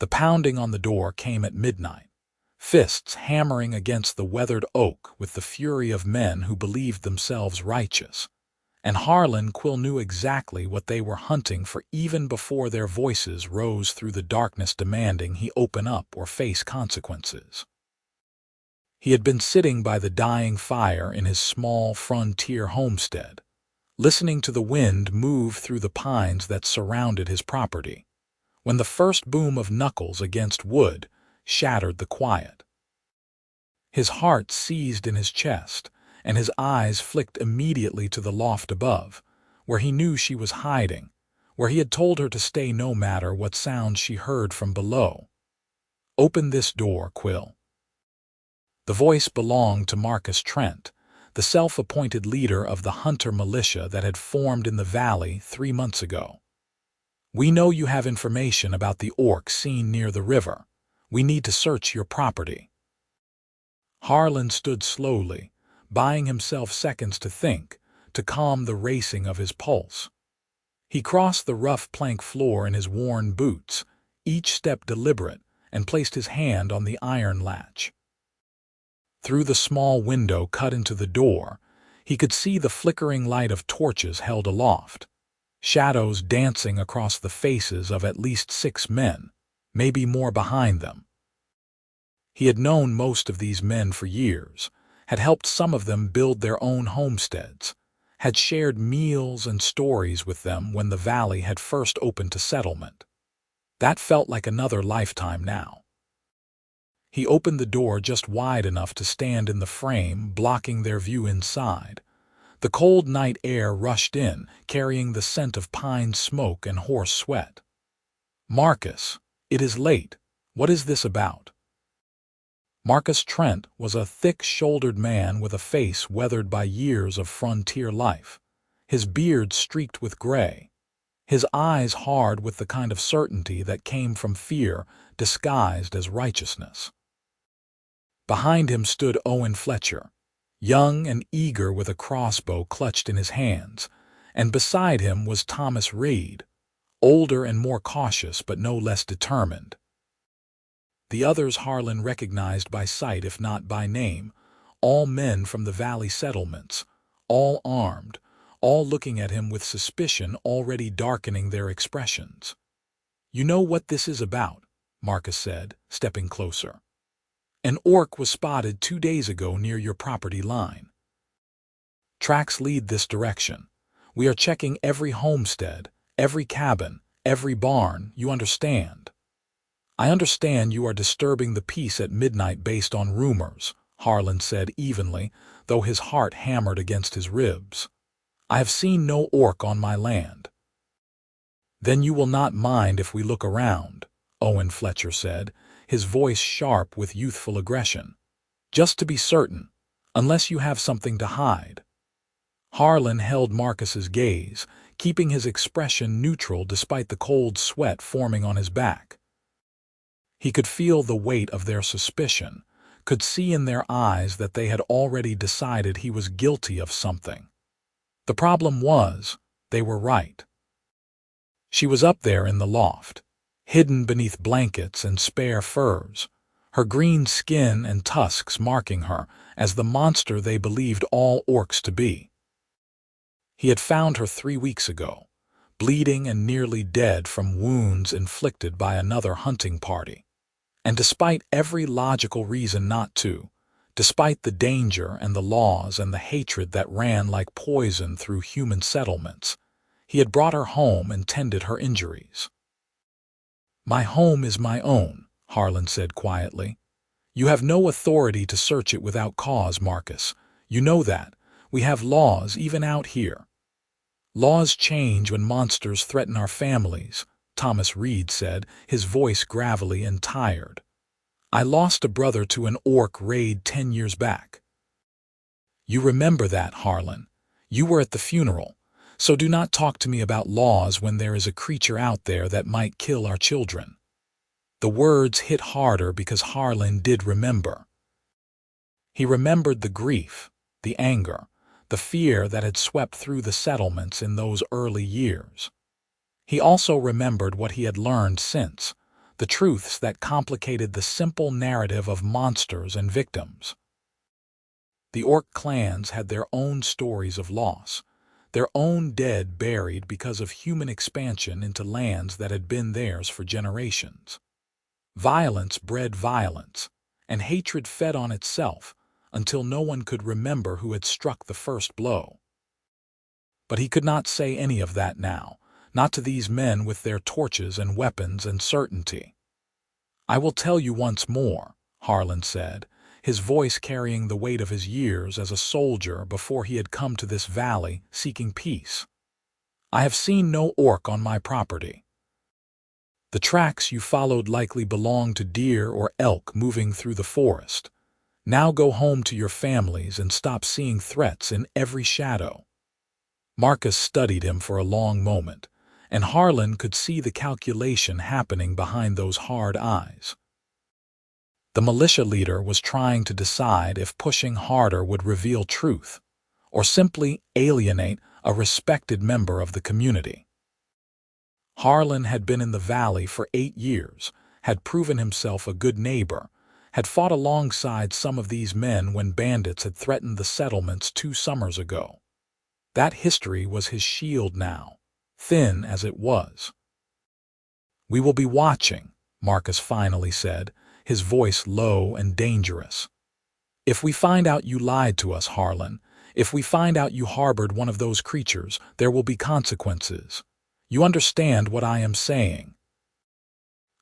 The pounding on the door came at midnight, fists hammering against the weathered oak with the fury of men who believed themselves righteous. And Harlan Quill knew exactly what they were hunting for even before their voices rose through the darkness demanding he open up or face consequences. He had been sitting by the dying fire in his small frontier homestead, listening to the wind move through the pines that surrounded his property, when the first boom of knuckles against wood shattered the quiet. His heart seized in his chest, and his eyes flicked immediately to the loft above, where he knew she was hiding, where he had told her to stay no matter what sounds she heard from below. "Open this door, Quill." The voice belonged to Marcus Trent, the self-appointed leader of the hunter militia that had formed in the valley 3 months ago. "We know you have information about the orc seen near the river. We need to search your property." Harlan stood slowly, buying himself seconds to think, to calm the racing of his pulse. He crossed the rough plank floor in his worn boots, each step deliberate, and placed his hand on the iron latch. Through the small window cut into the door, he could see the flickering light of torches held aloft, shadows dancing across the faces of at least 6 men, maybe more behind them. He had known most of these men for years, had helped some of them build their own homesteads, had shared meals and stories with them when the valley had first opened to settlement. That felt like another lifetime now. He opened the door just wide enough to stand in the frame, blocking their view inside. The cold night air rushed in, carrying the scent of pine smoke and horse sweat. "Marcus, it is late. What is this about?" Marcus Trent was a thick-shouldered man with a face weathered by years of frontier life, his beard streaked with gray, his eyes hard with the kind of certainty that came from fear disguised as righteousness. Behind him stood Owen Fletcher, young and eager with a crossbow clutched in his hands, and beside him was Thomas Reed, older and more cautious but no less determined. The others Harlan recognized by sight if not by name, all men from the valley settlements, all armed, all looking at him with suspicion already darkening their expressions. "You know what this is about," Marcus said, stepping closer. "An orc was spotted 2 days ago near your property line. Tracks lead this direction. We are checking every homestead, every cabin, every barn, you understand." "I understand you are disturbing the peace at midnight based on rumors," Harlan said evenly, though his heart hammered against his ribs. "I have seen no orc on my land." "Then you will not mind if we look around," Owen Fletcher said, his voice sharp with youthful aggression. "Just to be certain, unless you have something to hide." Harlan held Marcus's gaze, keeping his expression neutral despite the cold sweat forming on his back. He could feel the weight of their suspicion, could see in their eyes that they had already decided he was guilty of something. The problem was, they were right. She was up there in the loft, hidden beneath blankets and spare furs, her green skin and tusks marking her as the monster they believed all orcs to be. He had found her 3 weeks ago, bleeding and nearly dead from wounds inflicted by another hunting party. And despite every logical reason not to, despite the danger and the laws and the hatred that ran like poison through human settlements, he had brought her home and tended her injuries. "My home is my own," Harlan said quietly. "You have no authority to search it without cause, Marcus. You know that. We have laws even out here." "Laws change when monsters threaten our families," Thomas Reed said, his voice gravelly and tired. "I lost a brother to an orc raid 10 years back." "You remember that, Harlan. You were at the funeral. So do not talk to me about laws when there is a creature out there that might kill our children." The words hit harder because Harlan did remember. He remembered the grief, the anger, the fear that had swept through the settlements in those early years. He also remembered what he had learned since, the truths that complicated the simple narrative of monsters and victims. The orc clans had their own stories of loss, their own dead buried because of human expansion into lands that had been theirs for generations. Violence bred violence, and hatred fed on itself until no one could remember who had struck the first blow. But he could not say any of that now, not to these men with their torches and weapons and certainty. "I will tell you once more," Harlan said, his voice carrying the weight of his years as a soldier before he had come to this valley seeking peace. "I have seen no orc on my property. The tracks you followed likely belonged to deer or elk moving through the forest. Now go home to your families and stop seeing threats in every shadow." Marcus studied him for a long moment, and Harlan could see the calculation happening behind those hard eyes. The militia leader was trying to decide if pushing harder would reveal truth, or simply alienate a respected member of the community. Harlan had been in the valley for 8 years, had proven himself a good neighbor, had fought alongside some of these men when bandits had threatened the settlements 2 summers ago. That history was his shield now, thin as it was. "We will be watching," Marcus finally said, his voice low and dangerous. "If we find out you lied to us, Harlan, if we find out you harbored one of those creatures, there will be consequences. You understand what I am saying?"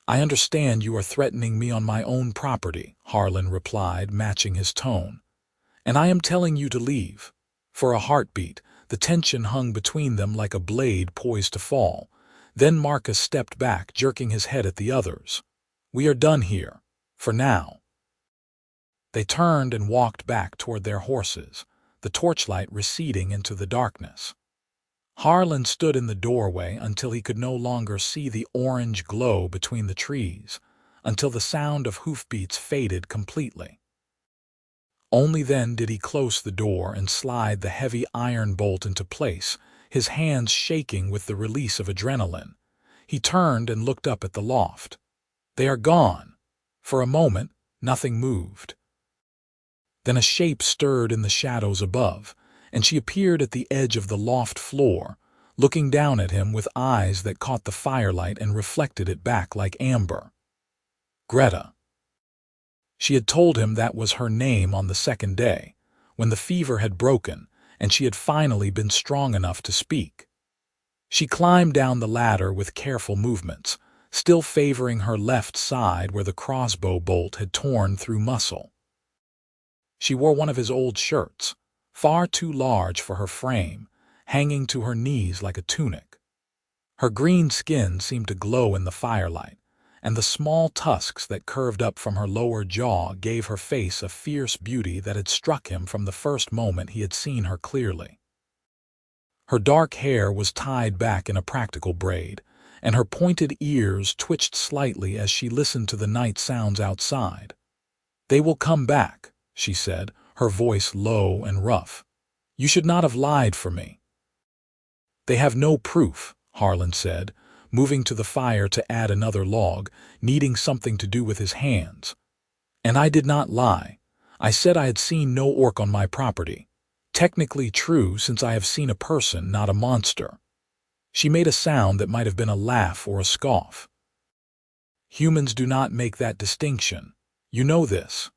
"I understand you are threatening me on my own property," Harlan replied, matching his tone. "And I am telling you to leave." For a heartbeat, the tension hung between them like a blade poised to fall. Then Marcus stepped back, jerking his head at the others. "We are done here. For now." They turned and walked back toward their horses, the torchlight receding into the darkness. Harlan stood in the doorway until he could no longer see the orange glow between the trees, until the sound of hoofbeats faded completely. Only then did he close the door and slide the heavy iron bolt into place, his hands shaking with the release of adrenaline. He turned and looked up at the loft. "They are gone." For a moment, nothing moved. Then a shape stirred in the shadows above, and she appeared at the edge of the loft floor, looking down at him with eyes that caught the firelight and reflected it back like amber. Greta. She had told him that was her name on the second day, when the fever had broken and she had finally been strong enough to speak. She climbed down the ladder with careful movements, still favoring her left side where the crossbow bolt had torn through muscle. She wore one of his old shirts, far too large for her frame, hanging to her knees like a tunic. Her green skin seemed to glow in the firelight, and the small tusks that curved up from her lower jaw gave her face a fierce beauty that had struck him from the first moment he had seen her clearly. Her dark hair was tied back in a practical braid, and her pointed ears twitched slightly as she listened to the night sounds outside. "They will come back," she said, her voice low and rough. "You should not have lied for me." "They have no proof," Harlan said, moving to the fire to add another log, needing something to do with his hands. "And I did not lie. I said I had seen no orc on my property. Technically true since I have seen a person, not a monster." She made a sound that might have been a laugh or a scoff. "Humans do not make that distinction. You know this."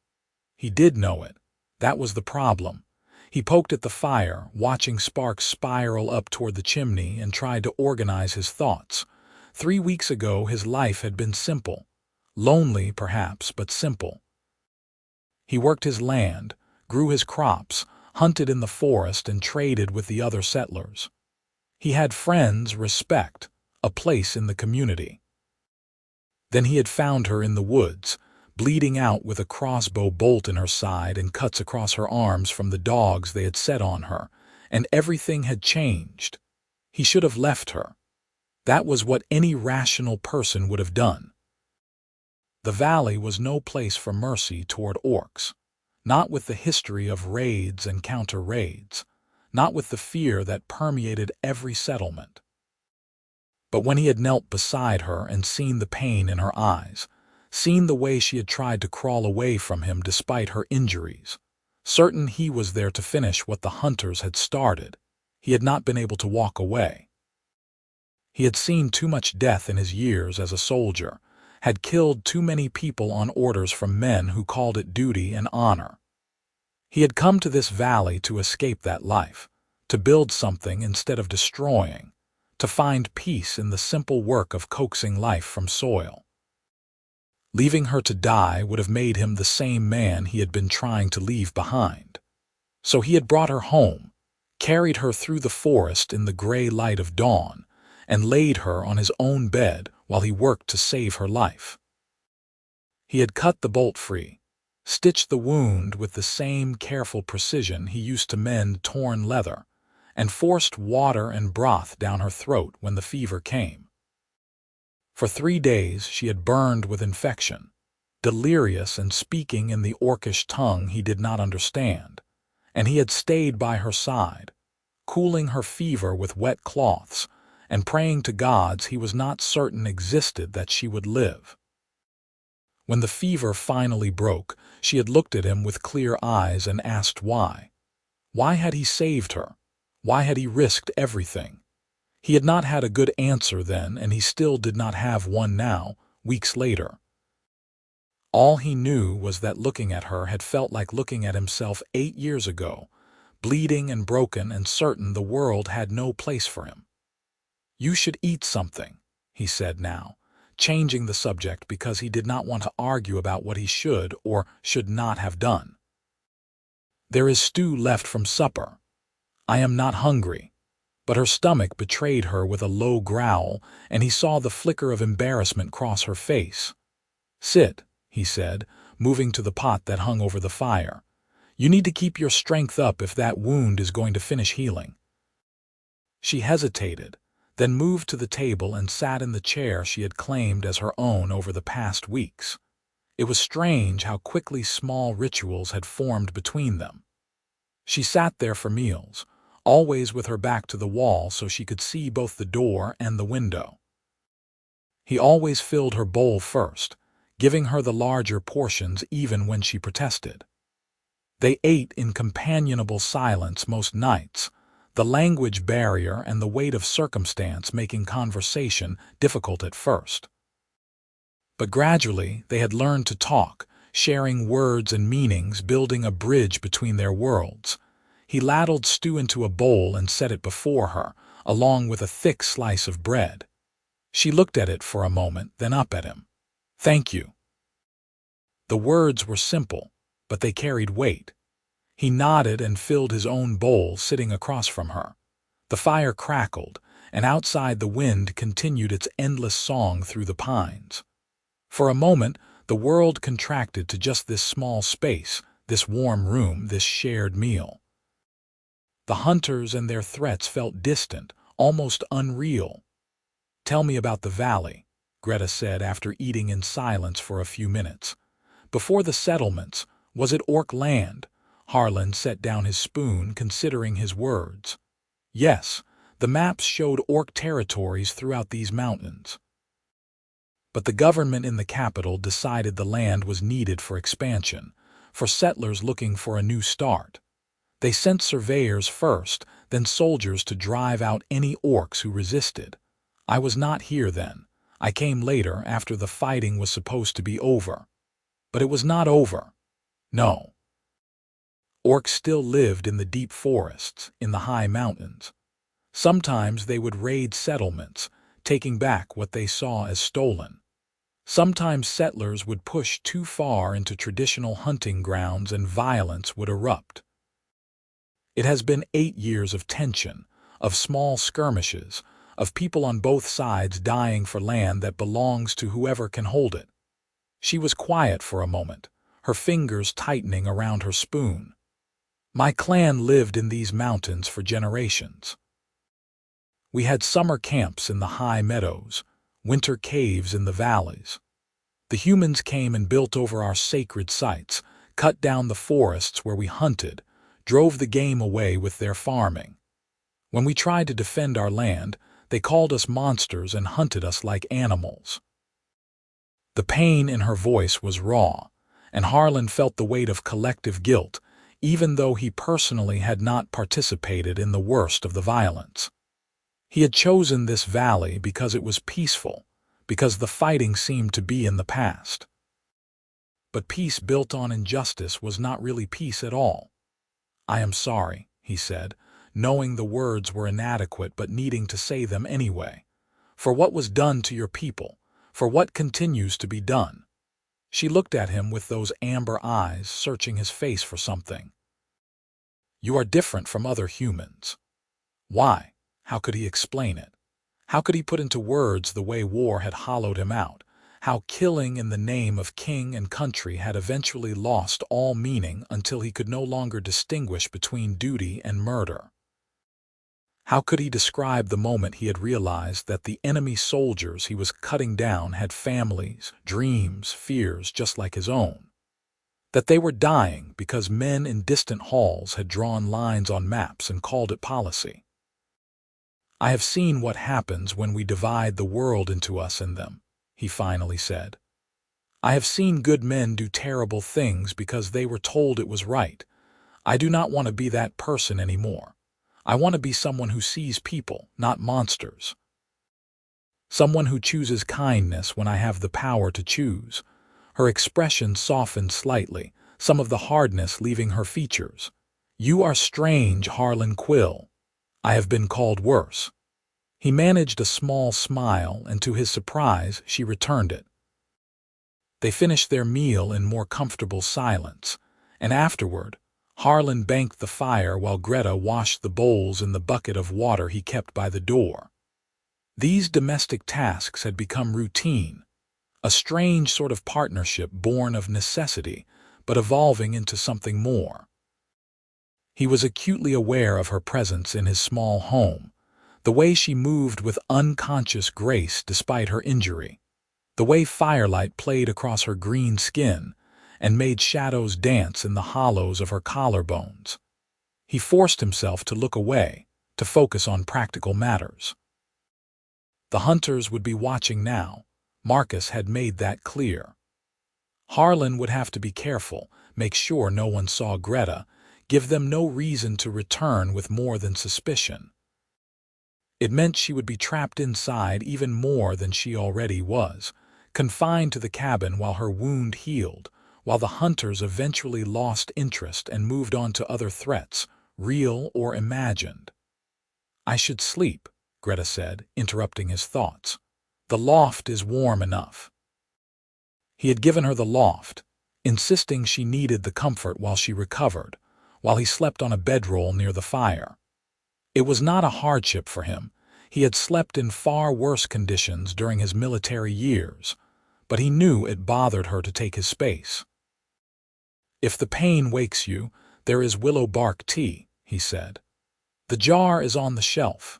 He did know it. That was the problem. He poked at the fire, watching sparks spiral up toward the chimney, and tried to organize his thoughts. 3 weeks ago his life had been simple. Lonely, perhaps, but simple. He worked his land, grew his crops, hunted in the forest, and traded with the other settlers. He had friends, respect, a place in the community. Then he had found her in the woods, bleeding out with a crossbow bolt in her side and cuts across her arms from the dogs they had set on her, and everything had changed. He should have left her. That was what any rational person would have done. The valley was no place for mercy toward orcs, not with the history of raids and counter-raids, not with the fear that permeated every settlement. But when he had knelt beside her and seen the pain in her eyes, seen the way she had tried to crawl away from him despite her injuries, certain he was there to finish what the hunters had started, he had not been able to walk away. He had seen too much death in his years as a soldier, had killed too many people on orders from men who called it duty and honor. He had come to this valley to escape that life, to build something instead of destroying, to find peace in the simple work of coaxing life from soil. Leaving her to die would have made him the same man he had been trying to leave behind. So he had brought her home, carried her through the forest in the gray light of dawn, and laid her on his own bed while he worked to save her life. He had cut the bolt free, stitched the wound with the same careful precision he used to mend torn leather, and forced water and broth down her throat when the fever came. For 3 days she had burned with infection, delirious and speaking in the orcish tongue he did not understand, and he had stayed by her side, cooling her fever with wet cloths and praying to gods he was not certain existed that she would live. When the fever finally broke, she had looked at him with clear eyes and asked why. Why had he saved her? Why had he risked everything? He had not had a good answer then, and he still did not have one now, weeks later. All he knew was that looking at her had felt like looking at himself 8 years ago, bleeding and broken and certain the world had no place for him. "You should eat something," he said now, changing the subject because he did not want to argue about what he should or should not have done. "There is stew left from supper. I am not hungry." But her stomach betrayed her with a low growl, and he saw the flicker of embarrassment cross her face. "Sit," he said, moving to the pot that hung over the fire. "You need to keep your strength up if that wound is going to finish healing." She hesitated, then moved to the table and sat in the chair she had claimed as her own over the past weeks. It was strange how quickly small rituals had formed between them. She sat there for meals, always with her back to the wall so she could see both the door and the window. He always filled her bowl first, giving her the larger portions even when she protested. They ate in companionable silence most nights, the language barrier and the weight of circumstance making conversation difficult at first. But gradually they had learned to talk, sharing words and meanings, building a bridge between their worlds. He ladled stew into a bowl and set it before her, along with a thick slice of bread. She looked at it for a moment, then up at him. "Thank you." The words were simple, but they carried weight. He nodded and filled his own bowl, sitting across from her. The fire crackled, and outside the wind continued its endless song through the pines. For a moment, the world contracted to just this small space, this warm room, this shared meal. The hunters and their threats felt distant, almost unreal. "Tell me about the valley," Greta said after eating in silence for a few minutes. "Before the settlements, was it orc land?" Harlan set down his spoon, considering his words. "Yes, the maps showed orc territories throughout these mountains. But the government in the capital decided the land was needed for expansion, for settlers looking for a new start. They sent surveyors first, then soldiers to drive out any orcs who resisted. I was not here then. I came later after the fighting was supposed to be over. But it was not over. No. Orcs still lived in the deep forests, in the high mountains. Sometimes they would raid settlements, taking back what they saw as stolen. Sometimes settlers would push too far into traditional hunting grounds and violence would erupt. It has been 8 years of tension, of small skirmishes, of people on both sides dying for land that belongs to whoever can hold it. She was quiet for a moment, her fingers tightening around her spoon. "My clan lived in these mountains for generations. We had summer camps in the high meadows, winter caves in the valleys. The humans came and built over our sacred sites, cut down the forests where we hunted, drove the game away with their farming. When we tried to defend our land, They called us monsters and hunted us like animals." The pain in her voice was raw, and Harlan felt the weight of collective guilt, even though he personally had not participated in the worst of the violence. He had chosen this valley because it was peaceful, because the fighting seemed to be in the past. But peace built on injustice was not really peace at all. "I am sorry," he said, knowing the words were inadequate but needing to say them anyway, "for what was done to your people, for what continues to be done." She looked at him with those amber eyes, searching his face for something. "You are different from other humans." Why? How could he explain it? How could he put into words the way war had hollowed him out? How killing in the name of king and country had eventually lost all meaning until he could no longer distinguish between duty and murder? How could he describe the moment he had realized that the enemy soldiers he was cutting down had families, dreams, fears just like his own? That they were dying because men in distant halls had drawn lines on maps and called it policy. "I have seen what happens when we divide the world into us and them," he finally said. "I have seen good men do terrible things because they were told it was right. I do not want to be that person anymore. I want to be someone who sees people, not monsters. Someone who chooses kindness when I have the power to choose." Her expression softened slightly, some of the hardness leaving her features. "You are strange, Harlan Quill. I have been called worse." He managed a small smile, and to his surprise, she returned it. They finished their meal in more comfortable silence, and afterward, Harlan banked the fire while Greta washed the bowls in the bucket of water he kept by the door. These domestic tasks had become routine, a strange sort of partnership born of necessity, but evolving into something more. He was acutely aware of her presence in his small home, the way she moved with unconscious grace despite her injury, the way firelight played across her green skin and made shadows dance in the hollows of her collarbones. He forced himself to look away, to focus on practical matters. The hunters would be watching now. Marcus had made that clear. Harlan would have to be careful, make sure no one saw Greta, give them no reason to return with more than suspicion. It meant she would be trapped inside even more than she already was, confined to the cabin while her wound healed, while the hunters eventually lost interest and moved on to other threats, real or imagined. "I should sleep," Greta said, interrupting his thoughts. "The loft is warm enough." He had given her the loft, insisting she needed the comfort while she recovered, while he slept on a bedroll near the fire. It was not a hardship for him. He had slept in far worse conditions during his military years, but he knew it bothered her to take his space. "If the pain wakes you, there is willow bark tea," he said. "The jar is on the shelf."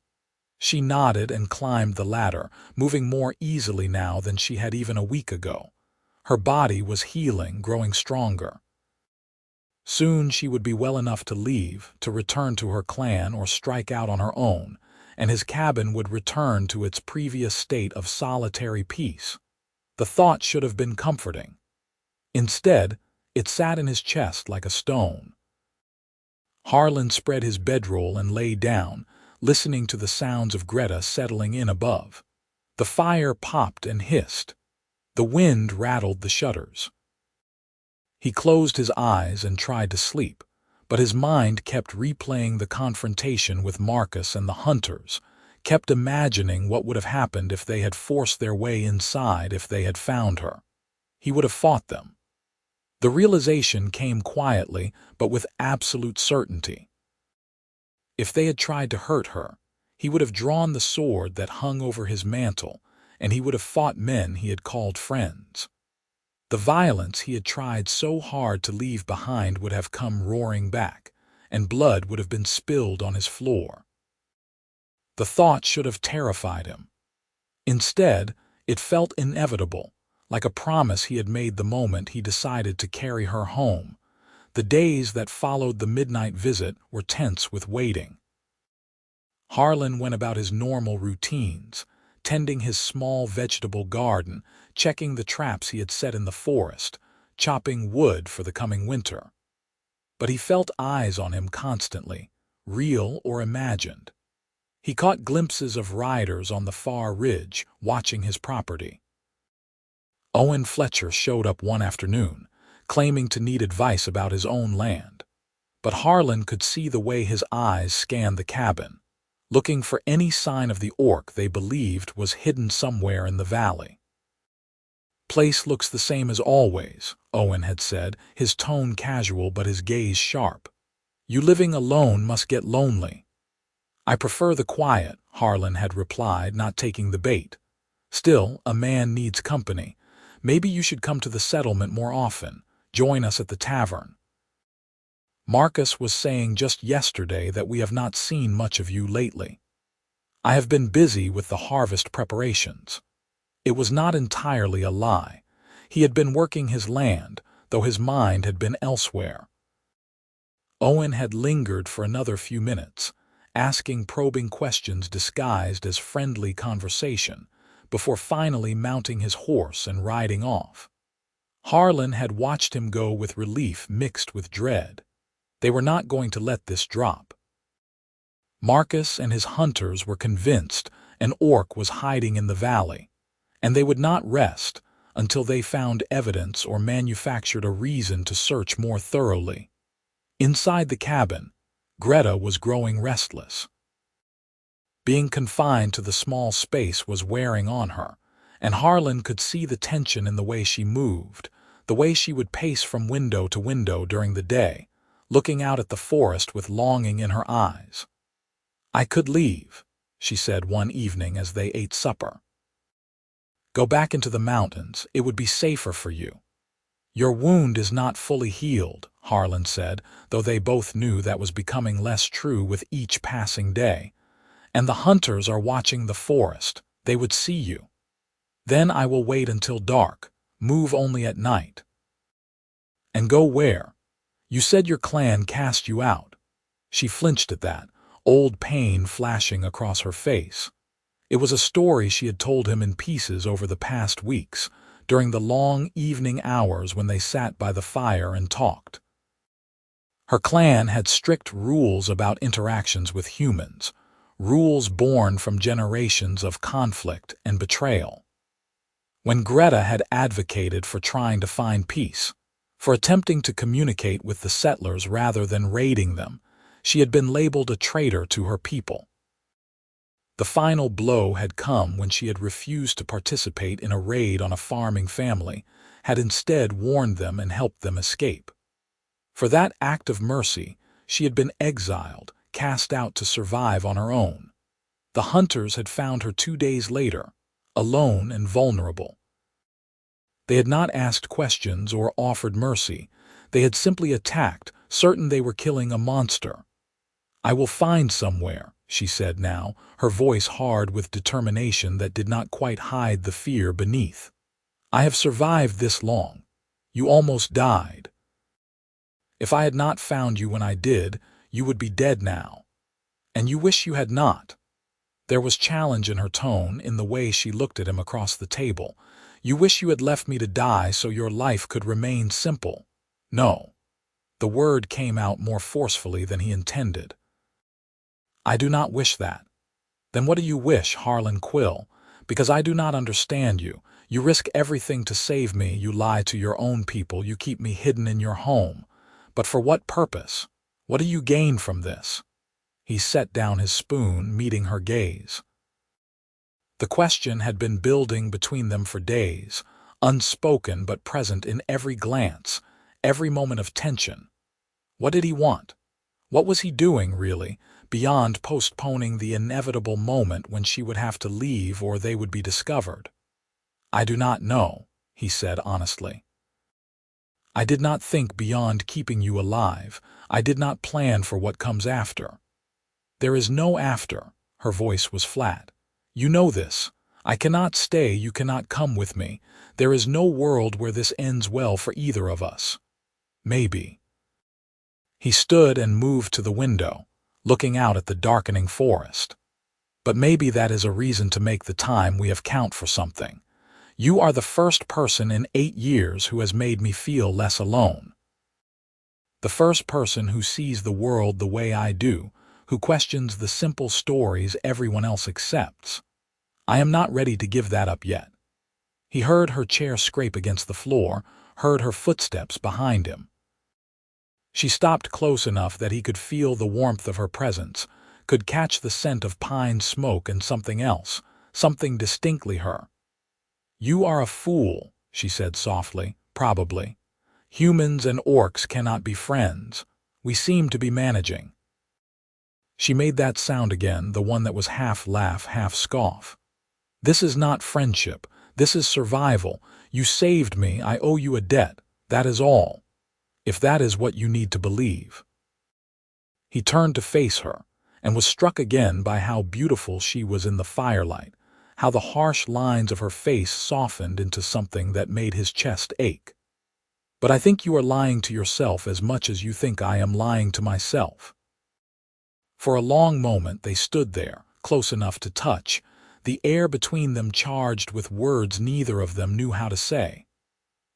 She nodded and climbed the ladder, moving more easily now than she had even a week ago. Her body was healing, growing stronger. Soon she would be well enough to leave, to return to her clan or strike out on her own, and his cabin would return to its previous state of solitary peace. The thought should have been comforting. Instead, it sat in his chest like a stone. Harlan spread his bedroll and lay down, listening to the sounds of Greta settling in above. The fire popped and hissed. The wind rattled the shutters. He closed his eyes and tried to sleep, but his mind kept replaying the confrontation with Marcus and the hunters, kept imagining what would have happened if they had forced their way inside, if they had found her. He would have fought them. The realization came quietly, but with absolute certainty. If they had tried to hurt her, he would have drawn the sword that hung over his mantle, and he would have fought men he had called friends. The violence he had tried so hard to leave behind would have come roaring back, and blood would have been spilled on his floor. The thought should have terrified him. Instead, it felt inevitable, like a promise he had made the moment he decided to carry her home. The days that followed the midnight visit were tense with waiting. Harlan went about his normal routines, tending his small vegetable garden, checking the traps he had set in the forest, chopping wood for the coming winter. But he felt eyes on him constantly, real or imagined. He caught glimpses of riders on the far ridge, watching his property. Owen Fletcher showed up one afternoon, claiming to need advice about his own land. But Harlan could see the way his eyes scanned the cabin, looking for any sign of the orc they believed was hidden somewhere in the valley. "Place looks the same as always," Owen had said, his tone casual but his gaze sharp. "You living alone must get lonely." "I prefer the quiet," Harlan had replied, not taking the bait. "Still, a man needs company. Maybe you should come to the settlement more often. Join us at the tavern. Marcus was saying just yesterday that we have not seen much of you lately." "I have been busy with the harvest preparations." It was not entirely a lie. He had been working his land, though his mind had been elsewhere. Owen had lingered for another few minutes, asking probing questions disguised as friendly conversation, before finally mounting his horse and riding off. Harlan had watched him go with relief mixed with dread. They were not going to let this drop. Marcus and his hunters were convinced an orc was hiding in the valley, and they would not rest until they found evidence or manufactured a reason to search more thoroughly. Inside the cabin, Greta was growing restless. Being confined to the small space was wearing on her, and Harlan could see the tension in the way she moved, the way she would pace from window to window during the day, looking out at the forest with longing in her eyes. "I could leave," she said one evening as they ate supper. "Go back into the mountains. It would be safer for you." "Your wound is not fully healed," Harlan said, though they both knew that was becoming less true with each passing day. "And the hunters are watching the forest. They would see you." "Then I will wait until dark, move only at night." "And go where? You said your clan cast you out." She flinched at that, old pain flashing across her face. It was a story she had told him in pieces over the past weeks, during the long evening hours when they sat by the fire and talked. Her clan had strict rules about interactions with humans, rules born from generations of conflict and betrayal. When Greta had advocated for trying to find peace, for attempting to communicate with the settlers rather than raiding them, she had been labeled a traitor to her people. The final blow had come when she had refused to participate in a raid on a farming family, had instead warned them and helped them escape. For that act of mercy, she had been exiled, cast out to survive on her own. The hunters had found her 2 days later, alone and vulnerable. They had not asked questions or offered mercy. They had simply attacked, certain they were killing a monster. "I will find somewhere," she said now, her voice hard with determination that did not quite hide the fear beneath. "I have survived this long. You almost died. If I had not found you when I did, you would be dead now. And you wish you had not." There was challenge in her tone, in the way she looked at him across the table. "You wish you had left me to die so your life could remain simple." "No." The word came out more forcefully than he intended. "I do not wish that." "Then what do you wish, Harlan Quill? Because I do not understand you. You risk everything to save me, you lie to your own people, you keep me hidden in your home. But for what purpose? What do you gain from this?" He set down his spoon, meeting her gaze. The question had been building between them for days, unspoken but present in every glance, every moment of tension. What did he want? What was he doing, really, beyond postponing the inevitable moment when she would have to leave or they would be discovered? "I do not know," he said honestly. "I did not think beyond keeping you alive. I did not plan for what comes after." "There is no after." Her voice was flat. "You know this. I cannot stay, you cannot come with me. There is no world where this ends well for either of us." "Maybe." He stood and moved to the window, looking out at the darkening forest. But maybe that is a reason to make the time we have count for something. You are the first person in 8 years who has made me feel less alone. The first person who sees the world the way I do, who questions the simple stories everyone else accepts. I am not ready to give that up yet. He heard her chair scrape against the floor, heard her footsteps behind him. She stopped close enough that he could feel the warmth of her presence, could catch the scent of pine smoke and something else, something distinctly her. "You are a fool," she said softly, "probably. Humans and orcs cannot be friends. We seem to be managing." She made that sound again, the one that was half laugh, half scoff. "This is not friendship. This is survival. You saved me. I owe you a debt. That is all. If that is what you need to believe." He turned to face her, and was struck again by how beautiful she was in the firelight, how the harsh lines of her face softened into something that made his chest ache. "But I think you are lying to yourself as much as you think I am lying to myself." For a long moment they stood there, close enough to touch, the air between them charged with words neither of them knew how to say.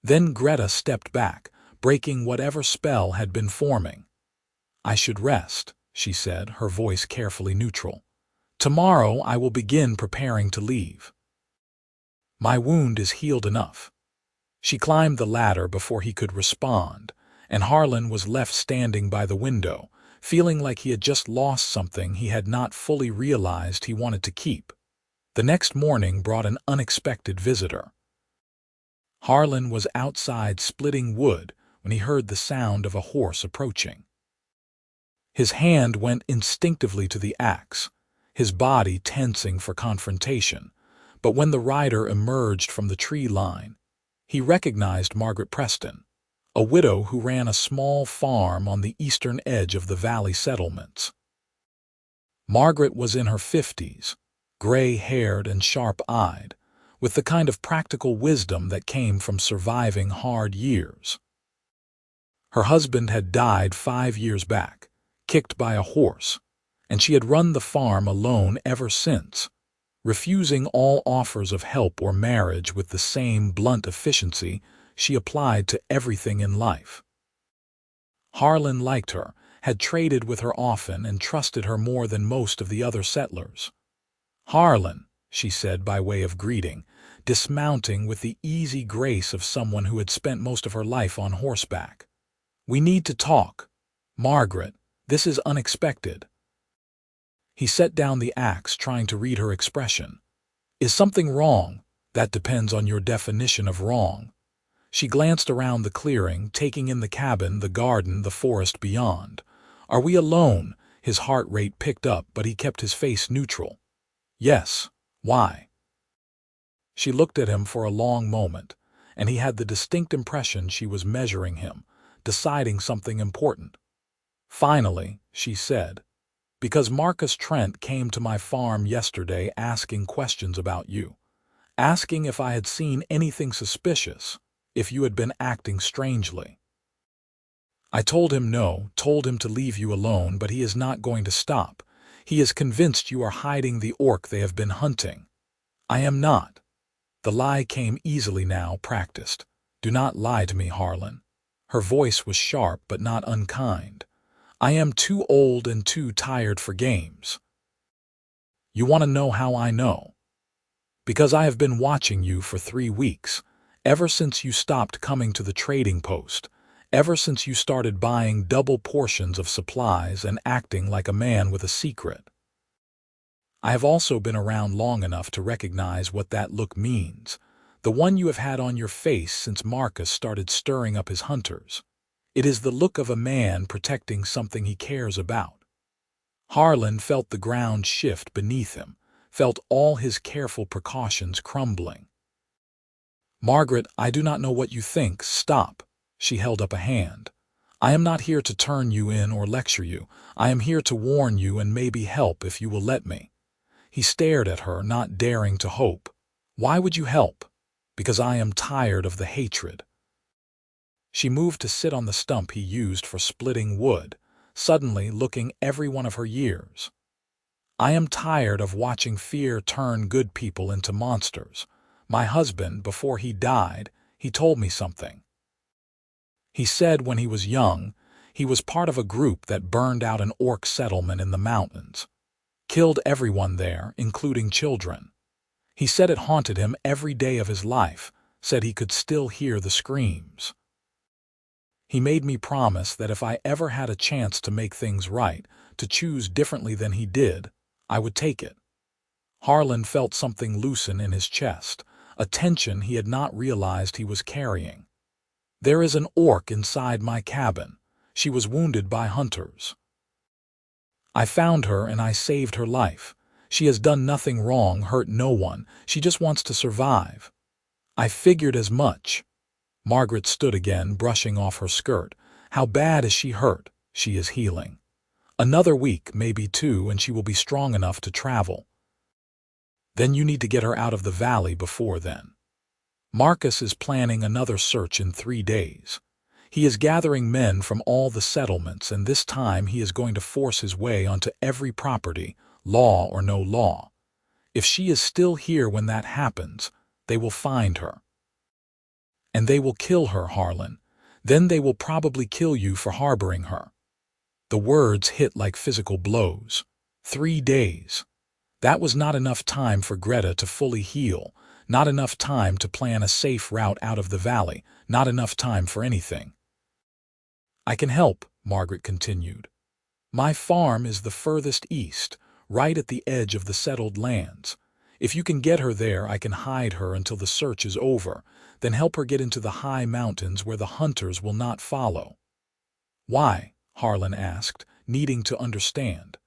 Then Greta stepped back, breaking whatever spell had been forming. "I should rest," she said, her voice carefully neutral. "Tomorrow I will begin preparing to leave. My wound is healed enough." She climbed the ladder before he could respond, and Harlan was left standing by the window, feeling like he had just lost something he had not fully realized he wanted to keep. The next morning brought an unexpected visitor. Harlan was outside splitting wood when he heard the sound of a horse approaching. His hand went instinctively to the axe, his body tensing for confrontation, but when the rider emerged from the tree line, he recognized Margaret Preston, a widow who ran a small farm on the eastern edge of the valley settlements. Margaret was in her 50s, gray-haired and sharp-eyed, with the kind of practical wisdom that came from surviving hard years. Her husband had died 5 years back, kicked by a horse, and she had run the farm alone ever since, refusing all offers of help or marriage with the same blunt efficiency she applied to everything in life. Harlan liked her, had traded with her often, and trusted her more than most of the other settlers. "Harlan," she said by way of greeting, dismounting with the easy grace of someone who had spent most of her life on horseback. "We need to talk. Margaret, this is unexpected." He set down the axe, trying to read her expression. "Is something wrong? That depends on your definition of wrong." She glanced around the clearing, taking in the cabin, the garden, the forest beyond. "Are we alone?" His heart rate picked up, but he kept his face neutral. "Yes. Why?" She looked at him for a long moment, and he had the distinct impression she was measuring him, deciding something important. "Finally," she said, "because Marcus Trent came to my farm yesterday asking questions about you, asking if I had seen anything suspicious, if you had been acting strangely. I told him no, told him to leave you alone, but he is not going to stop. He is convinced you are hiding the orc they have been hunting. I am not." The lie came easily now, practiced. "Do not lie to me, Harlan." Her voice was sharp but not unkind. "I am too old and too tired for games." "You want to know how I know?" "Because I have been watching you for 3 weeks, ever since you stopped coming to the trading post, ever since you started buying double portions of supplies and acting like a man with a secret. I have also been around long enough to recognize what that look means, the one you have had on your face since Marcus started stirring up his hunters. It is the look of a man protecting something he cares about." Harlan felt the ground shift beneath him, felt all his careful precautions crumbling. "Margaret, I do not know what you think. Stop." She held up a hand. "I am not here to turn you in or lecture you. I am here to warn you and maybe help if you will let me." He stared at her, not daring to hope. "Why would you help?" "Because I am tired of the hatred." She moved to sit on the stump he used for splitting wood, suddenly looking every one of her years. I am tired of watching fear turn good people into monsters. My husband, before he died, he told me something. He said when he was young, he was part of a group that burned out an orc settlement in the mountains. Killed everyone there, including children. He said it haunted him every day of his life, said he could still hear the screams. He made me promise that if I ever had a chance to make things right, to choose differently than he did, I would take it. Harlan felt something loosen in his chest, a tension he had not realized he was carrying. There is an orc inside my cabin. She was wounded by hunters. I found her and I saved her life. She has done nothing wrong, hurt no one. She just wants to survive. I figured as much. Margaret stood again, brushing off her skirt. How bad is she hurt? She is healing. Another week, maybe 2, and she will be strong enough to travel. Then you need to get her out of the valley before then. Marcus is planning another search in 3 days. He is gathering men from all the settlements, and this time he is going to force his way onto every property, law or no law. If she is still here when that happens, they will find her. And they will kill her, Harlan. Then they will probably kill you for harboring her. The words hit like physical blows. 3 days. That was not enough time for Greta to fully heal, not enough time to plan a safe route out of the valley, not enough time for anything. I can help, Margaret continued. My farm is the furthest east, right at the edge of the settled lands. If you can get her there, I can hide her until the search is over, then help her get into the high mountains where the hunters will not follow. Why? Harlan asked, needing to understand.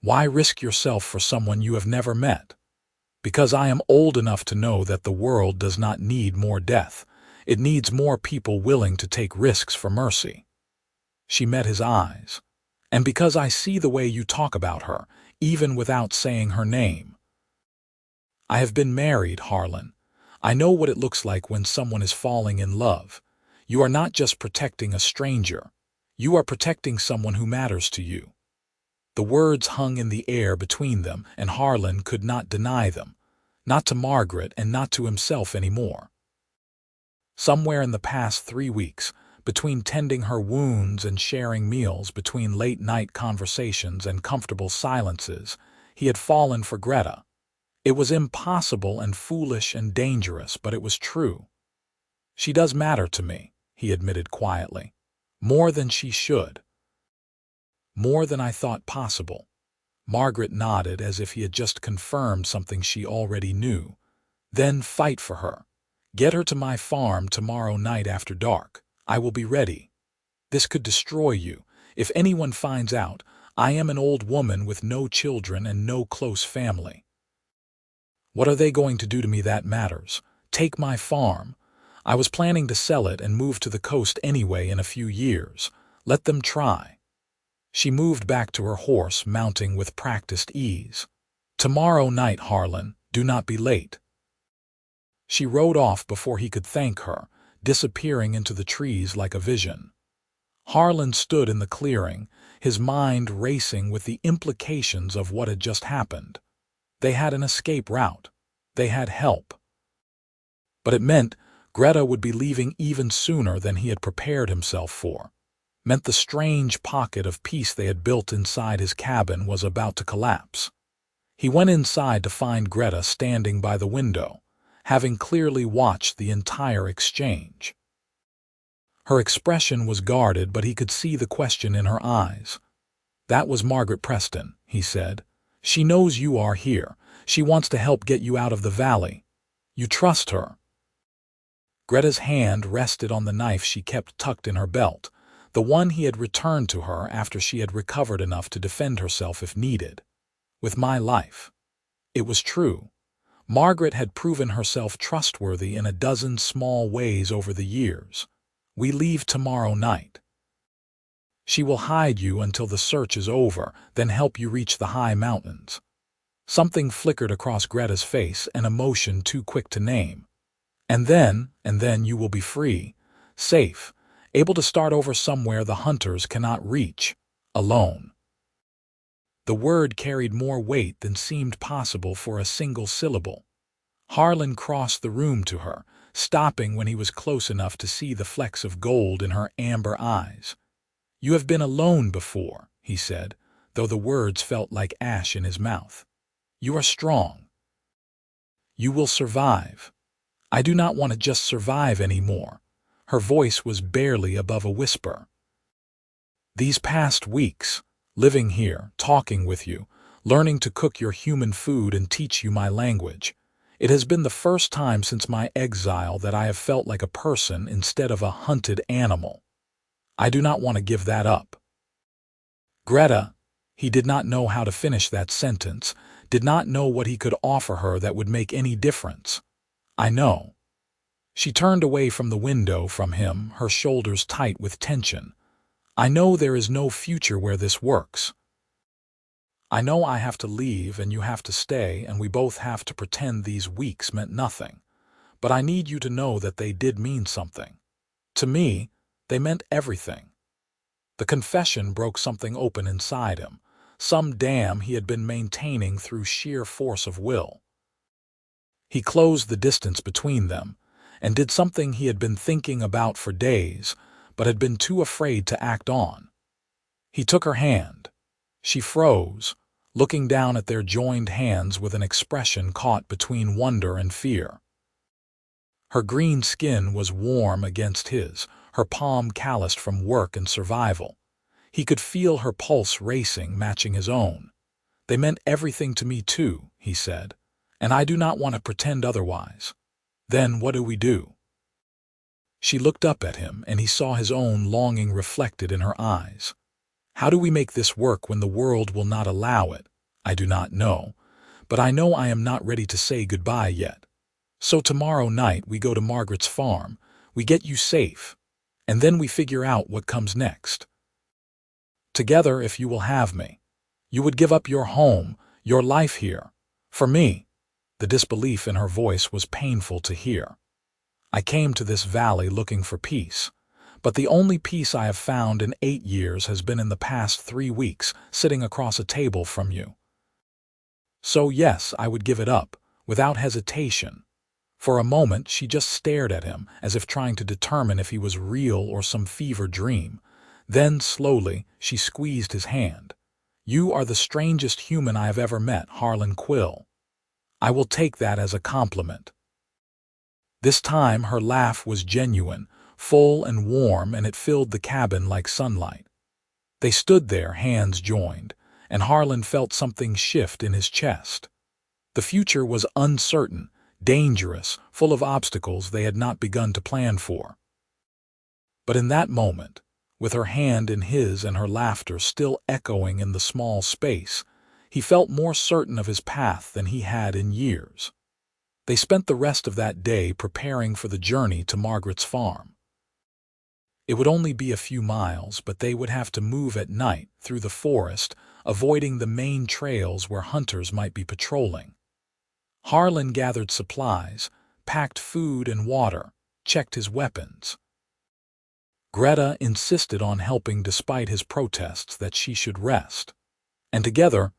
Why risk yourself for someone you have never met? Because I am old enough to know that the world does not need more death. It needs more people willing to take risks for mercy. She met his eyes. And because I see the way you talk about her, even without saying her name. I have been married, Harlan. I know what it looks like when someone is falling in love. You are not just protecting a stranger. You are protecting someone who matters to you. The words hung in the air between them, and Harlan could not deny them. Not to Margaret and not to himself anymore. Somewhere in the past 3 weeks, between tending her wounds and sharing meals, between late-night conversations and comfortable silences, he had fallen for Greta. It was impossible and foolish and dangerous, but it was true. She does matter to me, he admitted quietly. More than she should. More than I thought possible. Margaret nodded as if he had just confirmed something she already knew. Then fight for her. Get her to my farm tomorrow night after dark. I will be ready. This could destroy you. If anyone finds out, I am an old woman with no children and no close family. What are they going to do to me that matters? Take my farm. I was planning to sell it and move to the coast anyway in a few years. Let them try. She moved back to her horse, mounting with practiced ease. Tomorrow night, Harlan, do not be late. She rode off before he could thank her, disappearing into the trees like a vision. Harlan stood in the clearing, his mind racing with the implications of what had just happened. They had an escape route. They had help. But it meant Greta would be leaving even sooner than he had prepared himself for. Meant the strange pocket of peace they had built inside his cabin was about to collapse. He went inside to find Greta standing by the window, having clearly watched the entire exchange. Her expression was guarded, but he could see the question in her eyes. That was Margaret Preston, he said. She knows you are here. She wants to help get you out of the valley. You trust her. Greta's hand rested on the knife she kept tucked in her belt, the one he had returned to her after she had recovered enough to defend herself if needed. With my life. It was true. Margaret had proven herself trustworthy in a dozen small ways over the years. We leave tomorrow night. She will hide you until the search is over, then help you reach the high mountains. Something flickered across Greta's face, an emotion too quick to name. And then you will be free, safe, able to start over somewhere the hunters cannot reach, alone. The word carried more weight than seemed possible for a single syllable. Harlan crossed the room to her, stopping when he was close enough to see the flecks of gold in her amber eyes. "You have been alone before," he said, though the words felt like ash in his mouth. "You are strong. You will survive. I do not want to just survive anymore." Her voice was barely above a whisper. "These past weeks, living here, talking with you, learning to cook your human food and teach you my language, it has been the first time since my exile that I have felt like a person instead of a hunted animal. I do not want to give that up." Greta, he did not know how to finish that sentence, did not know what he could offer her that would make any difference. "I know." She turned away from the window from him, her shoulders tight with tension. "I know there is no future where this works. I know I have to leave and you have to stay and we both have to pretend these weeks meant nothing. But I need you to know that they did mean something. To me, they meant everything." The confession broke something open inside him, some dam he had been maintaining through sheer force of will. He closed the distance between them and did something he had been thinking about for days, but had been too afraid to act on. He took her hand. She froze, looking down at their joined hands with an expression caught between wonder and fear. Her green skin was warm against his, her palm calloused from work and survival. He could feel her pulse racing, matching his own. "They meant everything to me too," he said, "and I do not want to pretend otherwise." "Then what do we do?" She looked up at him, and he saw his own longing reflected in her eyes. "How do we make this work when the world will not allow it? I do not know, but I know I am not ready to say goodbye yet. So tomorrow night we go to Margaret's farm, we get you safe, and then we figure out what comes next. Together, if you will have me. You would give up your home, your life here. For me." The disbelief in her voice was painful to hear. "I came to this valley looking for peace. But the only peace I have found in 8 years has been in the past 3 weeks, sitting across a table from you. So yes, I would give it up, without hesitation." For a moment she just stared at him, as if trying to determine if he was real or some fever dream. Then, slowly, she squeezed his hand. "You are the strangest human I have ever met, Harlan Quill. I will take that as a compliment." This time her laugh was genuine, full and warm, and it filled the cabin like sunlight. They stood there, hands joined, and Harlan felt something shift in his chest. The future was uncertain, dangerous, full of obstacles they had not begun to plan for. But in that moment, with her hand in his and her laughter still echoing in the small space, he felt more certain of his path than he had in years. They spent the rest of that day preparing for the journey to Margaret's farm. It would only be a few miles, but they would have to move at night through the forest, avoiding the main trails where hunters might be patrolling. Harlan gathered supplies, packed food and water, checked his weapons. Greta insisted on helping despite his protests that she should rest. And together,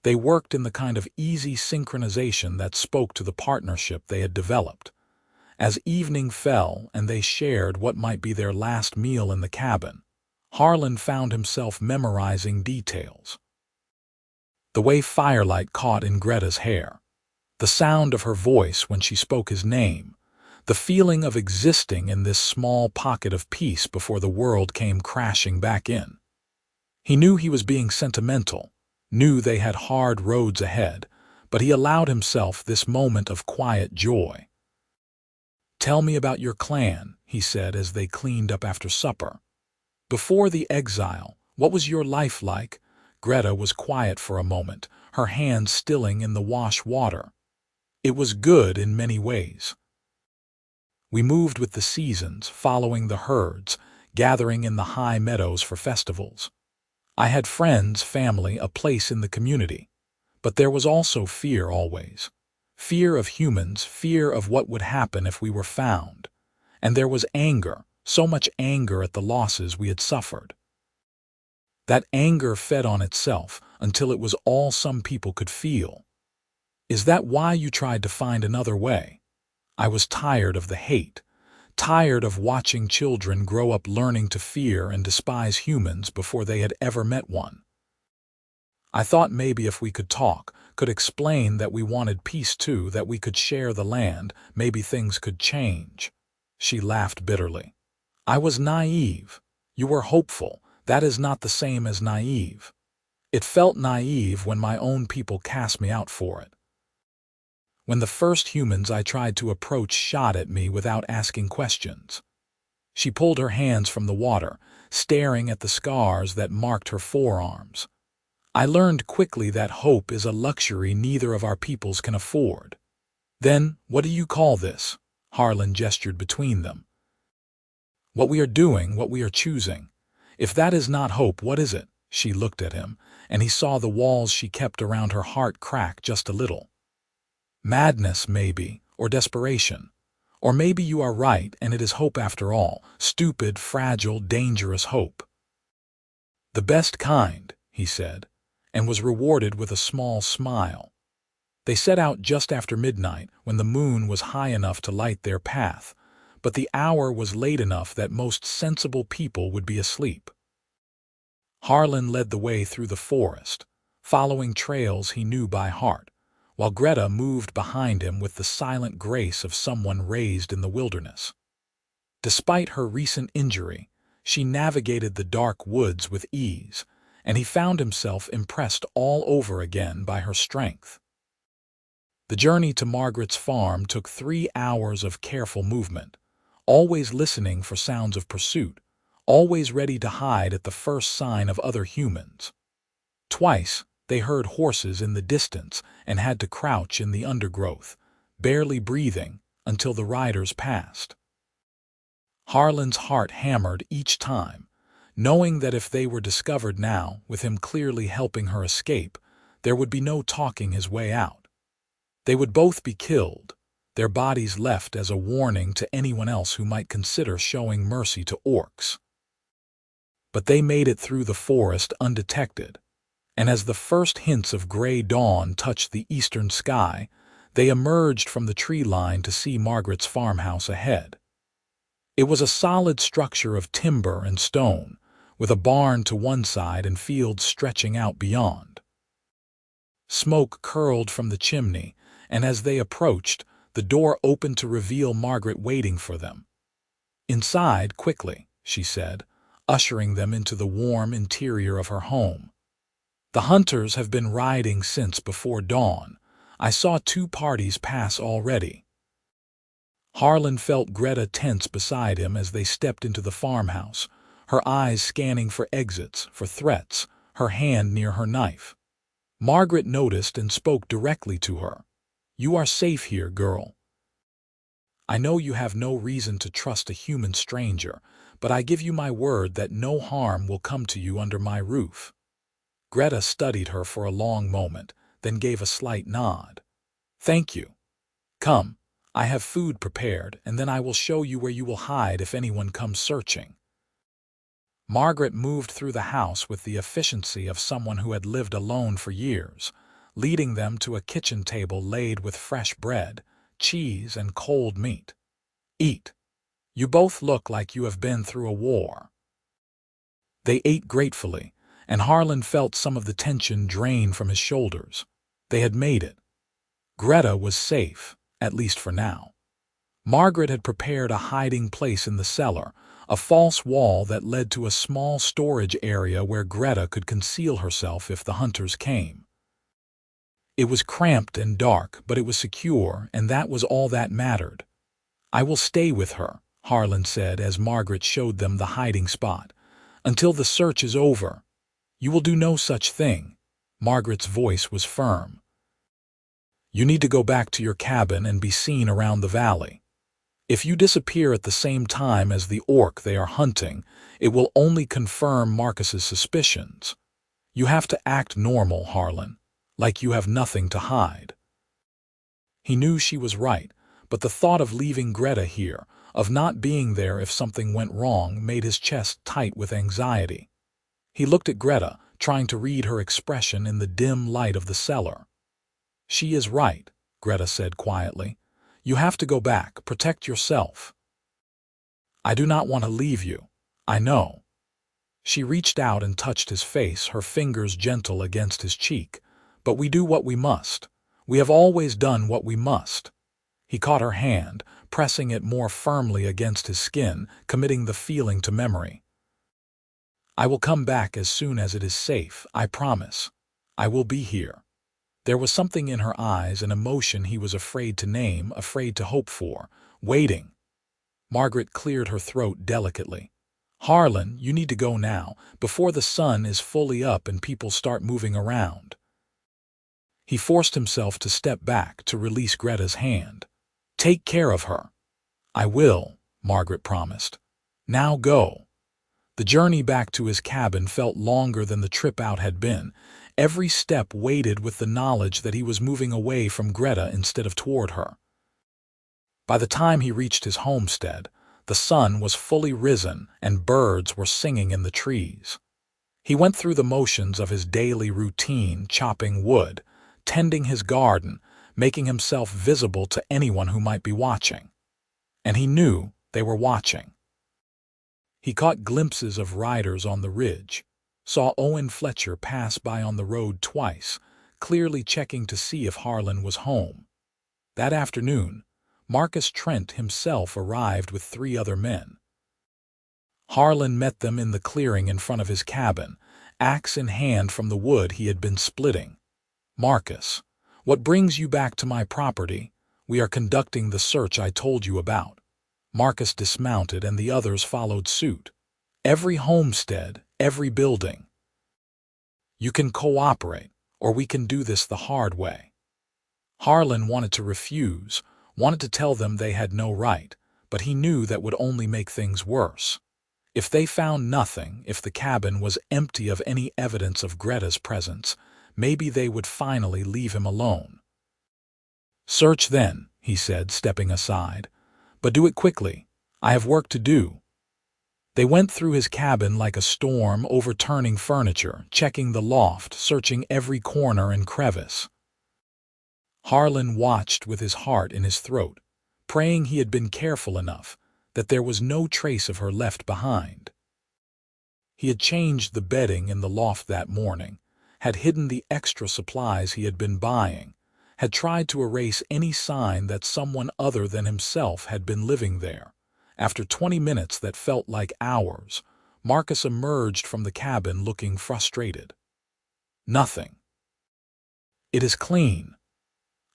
they worked in the kind of easy synchronization that spoke to the partnership they had developed. As evening fell and they shared what might be their last meal in the cabin, Harlan found himself memorizing details. The way firelight caught in Greta's hair, the sound of her voice when she spoke his name, the feeling of existing in this small pocket of peace before the world came crashing back in. He knew he was being sentimental, knew they had hard roads ahead, but he allowed himself this moment of quiet joy. "Tell me about your clan," he said as they cleaned up after supper. "Before the exile, what was your life like?" Greta was quiet for a moment, her hands stilling in the wash water. "It was good in many ways. We moved with the seasons, following the herds, gathering in the high meadows for festivals. I had friends, family, a place in the community. But there was also fear always. Fear of humans, fear of what would happen if we were found. And there was anger, so much anger at the losses we had suffered. That anger fed on itself until it was all some people could feel. Is that why you tried to find another way? I was tired of the hate, tired of watching children grow up learning to fear and despise humans before they had ever met one. I thought maybe if we could talk, could explain that we wanted peace too, that we could share the land, maybe things could change. She laughed bitterly. I was naive. You were hopeful. That is not the same as naive. It felt naive when my own people cast me out for it. When the first humans I tried to approach shot at me without asking questions. She pulled her hands from the water, staring at the scars that marked her forearms. I learned quickly that hope is a luxury neither of our peoples can afford. Then, what do you call this? Harlan gestured between them. What we are doing, what we are choosing. If that is not hope, what is it? She looked at him, and he saw the walls she kept around her heart crack just a little. Madness, maybe, or desperation. Or maybe you are right, and it is hope after all, stupid, fragile, dangerous hope. The best kind, he said, and was rewarded with a small smile. They set out just after midnight, when the moon was high enough to light their path, but the hour was late enough that most sensible people would be asleep. Harlan led the way through the forest, following trails he knew by heart, while Greta moved behind him with the silent grace of someone raised in the wilderness. Despite her recent injury, she navigated the dark woods with ease, and he found himself impressed all over again by her strength. The journey to Margaret's farm took 3 hours of careful movement, always listening for sounds of pursuit, always ready to hide at the first sign of other humans. Twice, they heard horses in the distance and had to crouch in the undergrowth, barely breathing, until the riders passed. Harlan's heart hammered each time, knowing that if they were discovered now, with him clearly helping her escape, there would be no talking his way out. They would both be killed, their bodies left as a warning to anyone else who might consider showing mercy to orcs. But they made it through the forest undetected, and as the first hints of gray dawn touched the eastern sky, they emerged from the tree line to see Margaret's farmhouse ahead. It was a solid structure of timber and stone, with a barn to one side and fields stretching out beyond. Smoke curled from the chimney, and as they approached, the door opened to reveal Margaret waiting for them. "Inside, quickly," she said, ushering them into the warm interior of her home. "The hunters have been riding since before dawn. I saw 2 parties pass already." Harlan felt Greta tense beside him as they stepped into the farmhouse, her eyes scanning for exits, for threats, her hand near her knife. Margaret noticed and spoke directly to her. "You are safe here, girl. I know you have no reason to trust a human stranger, but I give you my word that no harm will come to you under my roof." Greta studied her for a long moment, then gave a slight nod. "Thank you. Come, I have food prepared, and then I will show you where you will hide if anyone comes searching." Margaret moved through the house with the efficiency of someone who had lived alone for years, leading them to a kitchen table laid with fresh bread, cheese, and cold meat. "Eat. You both look like you have been through a war." They ate gratefully, and Harlan felt some of the tension drain from his shoulders. They had made it. Greta was safe, at least for now. Margaret had prepared a hiding place in the cellar, a false wall that led to a small storage area where Greta could conceal herself if the hunters came. It was cramped and dark, but it was secure, and that was all that mattered. "I will stay with her," Harlan said as Margaret showed them the hiding spot, "until the search is over." "You will do no such thing." Margaret's voice was firm. "You need to go back to your cabin and be seen around the valley. If you disappear at the same time as the orc they are hunting, it will only confirm Marcus's suspicions. You have to act normal, Harlan, like you have nothing to hide." He knew she was right, but the thought of leaving Greta here, of not being there if something went wrong, made his chest tight with anxiety. He looked at Greta, trying to read her expression in the dim light of the cellar. "She is right," Greta said quietly. "You have to go back, protect yourself." "I do not want to leave you. I know." She reached out and touched his face, her fingers gentle against his cheek. "But we do what we must. We have always done what we must." He caught her hand, pressing it more firmly against his skin, committing the feeling to memory. "I will come back as soon as it is safe, I promise. I will be here." There was something in her eyes, an emotion he was afraid to name, afraid to hope for. Waiting. Margaret cleared her throat delicately. "Harlan, you need to go now, before the sun is fully up and people start moving around." He forced himself to step back to release Greta's hand. "Take care of her." "I will," Margaret promised. "Now go." The journey back to his cabin felt longer than the trip out had been. Every step weighted with the knowledge that he was moving away from Greta instead of toward her. By the time he reached his homestead, the sun was fully risen and birds were singing in the trees. He went through the motions of his daily routine, chopping wood, tending his garden, making himself visible to anyone who might be watching. And he knew they were watching. He caught glimpses of riders on the ridge, saw Owen Fletcher pass by on the road twice, clearly checking to see if Harlan was home. That afternoon, Marcus Trent himself arrived with 3 other men. Harlan met them in the clearing in front of his cabin, axe in hand from the wood he had been splitting. "Marcus, what brings you back to my property? We are conducting the search I told you about." Marcus dismounted and the others followed suit. "Every homestead, every building. You can cooperate, or we can do this the hard way." Harlan wanted to refuse, wanted to tell them they had no right, but he knew that would only make things worse. If they found nothing, if the cabin was empty of any evidence of Greta's presence, maybe they would finally leave him alone. "Search then," he said, stepping aside. "But do it quickly. I have work to do." They went through his cabin like a storm, overturning furniture, checking the loft, searching every corner and crevice. Harlan watched with his heart in his throat, praying he had been careful enough, that there was no trace of her left behind. He had changed the bedding in the loft that morning, had hidden the extra supplies he had been buying, had tried to erase any sign that someone other than himself had been living there. After 20 minutes that felt like hours, Marcus emerged from the cabin looking frustrated. "Nothing." "It is clean."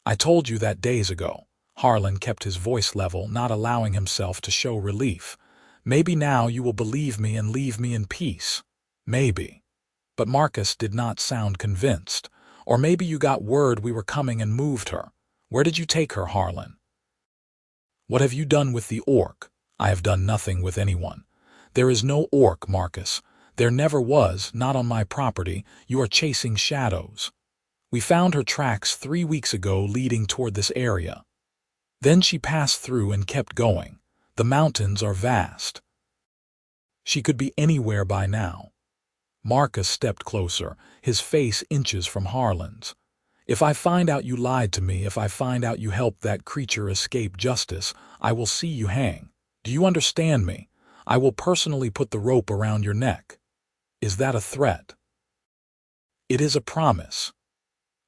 "I told you that days ago." Harlan kept his voice level, not allowing himself to show relief. "Maybe now you will believe me and leave me in peace. Maybe." But Marcus did not sound convinced. "Or maybe you got word we were coming and moved her. Where did you take her, Harlan?" "What have you done with the orc?" "I have done nothing with anyone." "There is no orc, Marcus. There never was, not on my property. You are chasing shadows. We found her tracks 3 weeks ago leading toward this area. Then she passed through and kept going. The mountains are vast. She could be anywhere by now." Marcus stepped closer, his face inches from Harlan's. "If I find out you lied to me, if I find out you helped that creature escape justice, I will see you hang. Do you understand me? I will personally put the rope around your neck." "Is that a threat?" "It is a promise."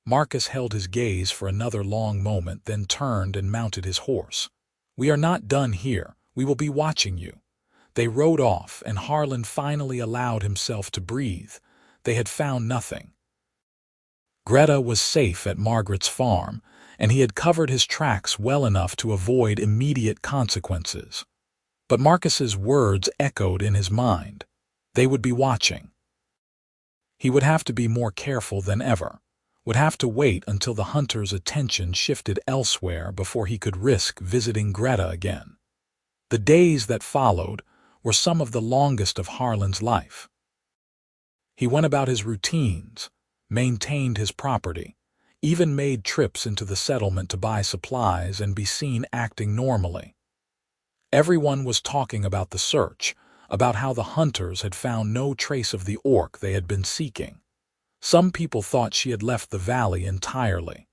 Marcus held his gaze for another long moment, then turned and mounted his horse. "We are not done here. We will be watching you." They rode off, and Harlan finally allowed himself to breathe. They had found nothing. Greta was safe at Margaret's farm, and he had covered his tracks well enough to avoid immediate consequences. But Marcus's words echoed in his mind. They would be watching. He would have to be more careful than ever, would have to wait until the hunter's attention shifted elsewhere before he could risk visiting Greta again. The days that followed were some of the longest of Harlan's life. He went about his routines, maintained his property, even made trips into the settlement to buy supplies and be seen acting normally. Everyone was talking about the search, about how the hunters had found no trace of the orc they had been seeking. Some people thought she had left the valley entirely.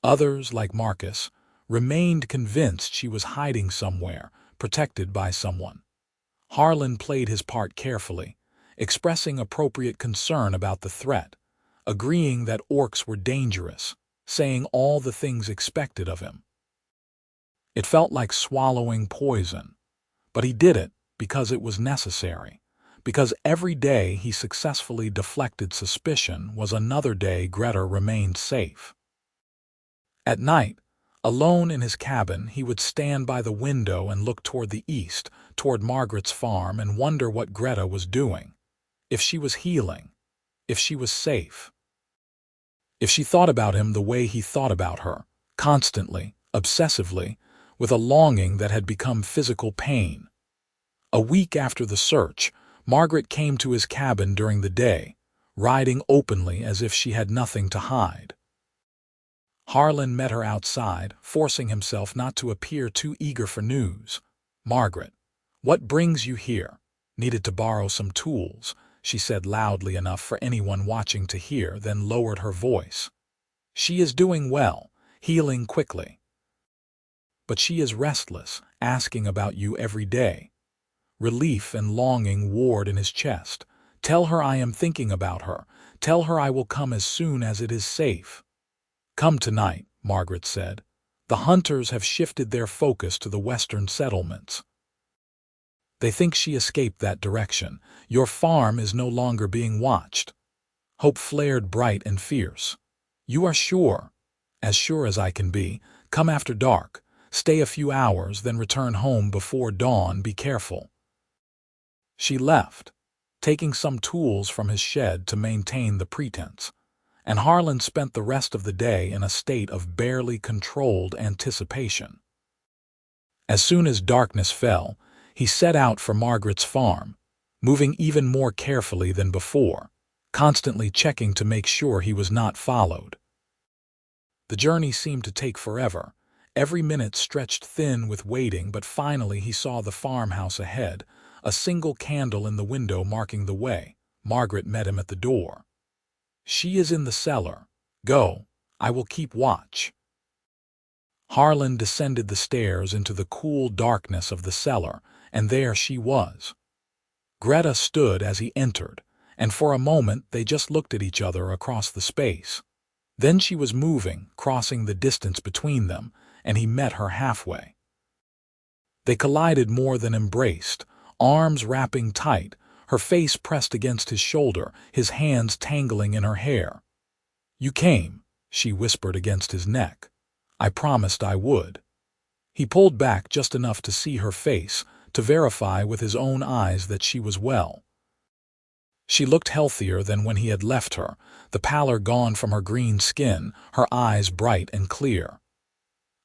Others, like Marcus, remained convinced she was hiding somewhere, protected by someone. Harlan played his part carefully, expressing appropriate concern about the threat, agreeing that orcs were dangerous, saying all the things expected of him. It felt like swallowing poison, but he did it because it was necessary, because every day he successfully deflected suspicion was another day Greta remained safe. At night, alone in his cabin, he would stand by the window and look toward the east, toward Margaret's farm, and wonder what Greta was doing, if she was healing, if she was safe, if she thought about him the way he thought about her, constantly, obsessively, with a longing that had become physical pain. A week after the search, Margaret came to his cabin during the day, riding openly as if she had nothing to hide. Harlan met her outside, forcing himself not to appear too eager for news. "Margaret, what brings you here? Needed to borrow some tools," she said loudly enough for anyone watching to hear, then lowered her voice. "She is doing well, healing quickly. But she is restless, asking about you every day." Relief and longing warred in his chest. "Tell her I am thinking about her. Tell her I will come as soon as it is safe." "Come tonight," Margaret said. "The hunters have shifted their focus to the western settlements. They think she escaped that direction. Your farm is no longer being watched." Hope flared bright and fierce. "You are sure?" "As sure as I can be. Come after dark. Stay a few hours, then return home before dawn. Be careful." She left, taking some tools from his shed to maintain the pretense, and Harlan spent the rest of the day in a state of barely controlled anticipation. As soon as darkness fell, he set out for Margaret's farm, moving even more carefully than before, constantly checking to make sure he was not followed. The journey seemed to take forever. Every minute stretched thin with waiting, but finally he saw the farmhouse ahead, a single candle in the window marking the way. Margaret met him at the door. "She is in the cellar. Go, I will keep watch." Harlan descended the stairs into the cool darkness of the cellar, and there she was. Greta stood as he entered, and for a moment they just looked at each other across the space. Then she was moving, crossing the distance between them, and he met her halfway. They collided more than embraced, arms wrapping tight, her face pressed against his shoulder, his hands tangling in her hair. "You came," she whispered against his neck. "I promised I would." He pulled back just enough to see her face, to verify with his own eyes that she was well. She looked healthier than when he had left her, the pallor gone from her green skin, her eyes bright and clear.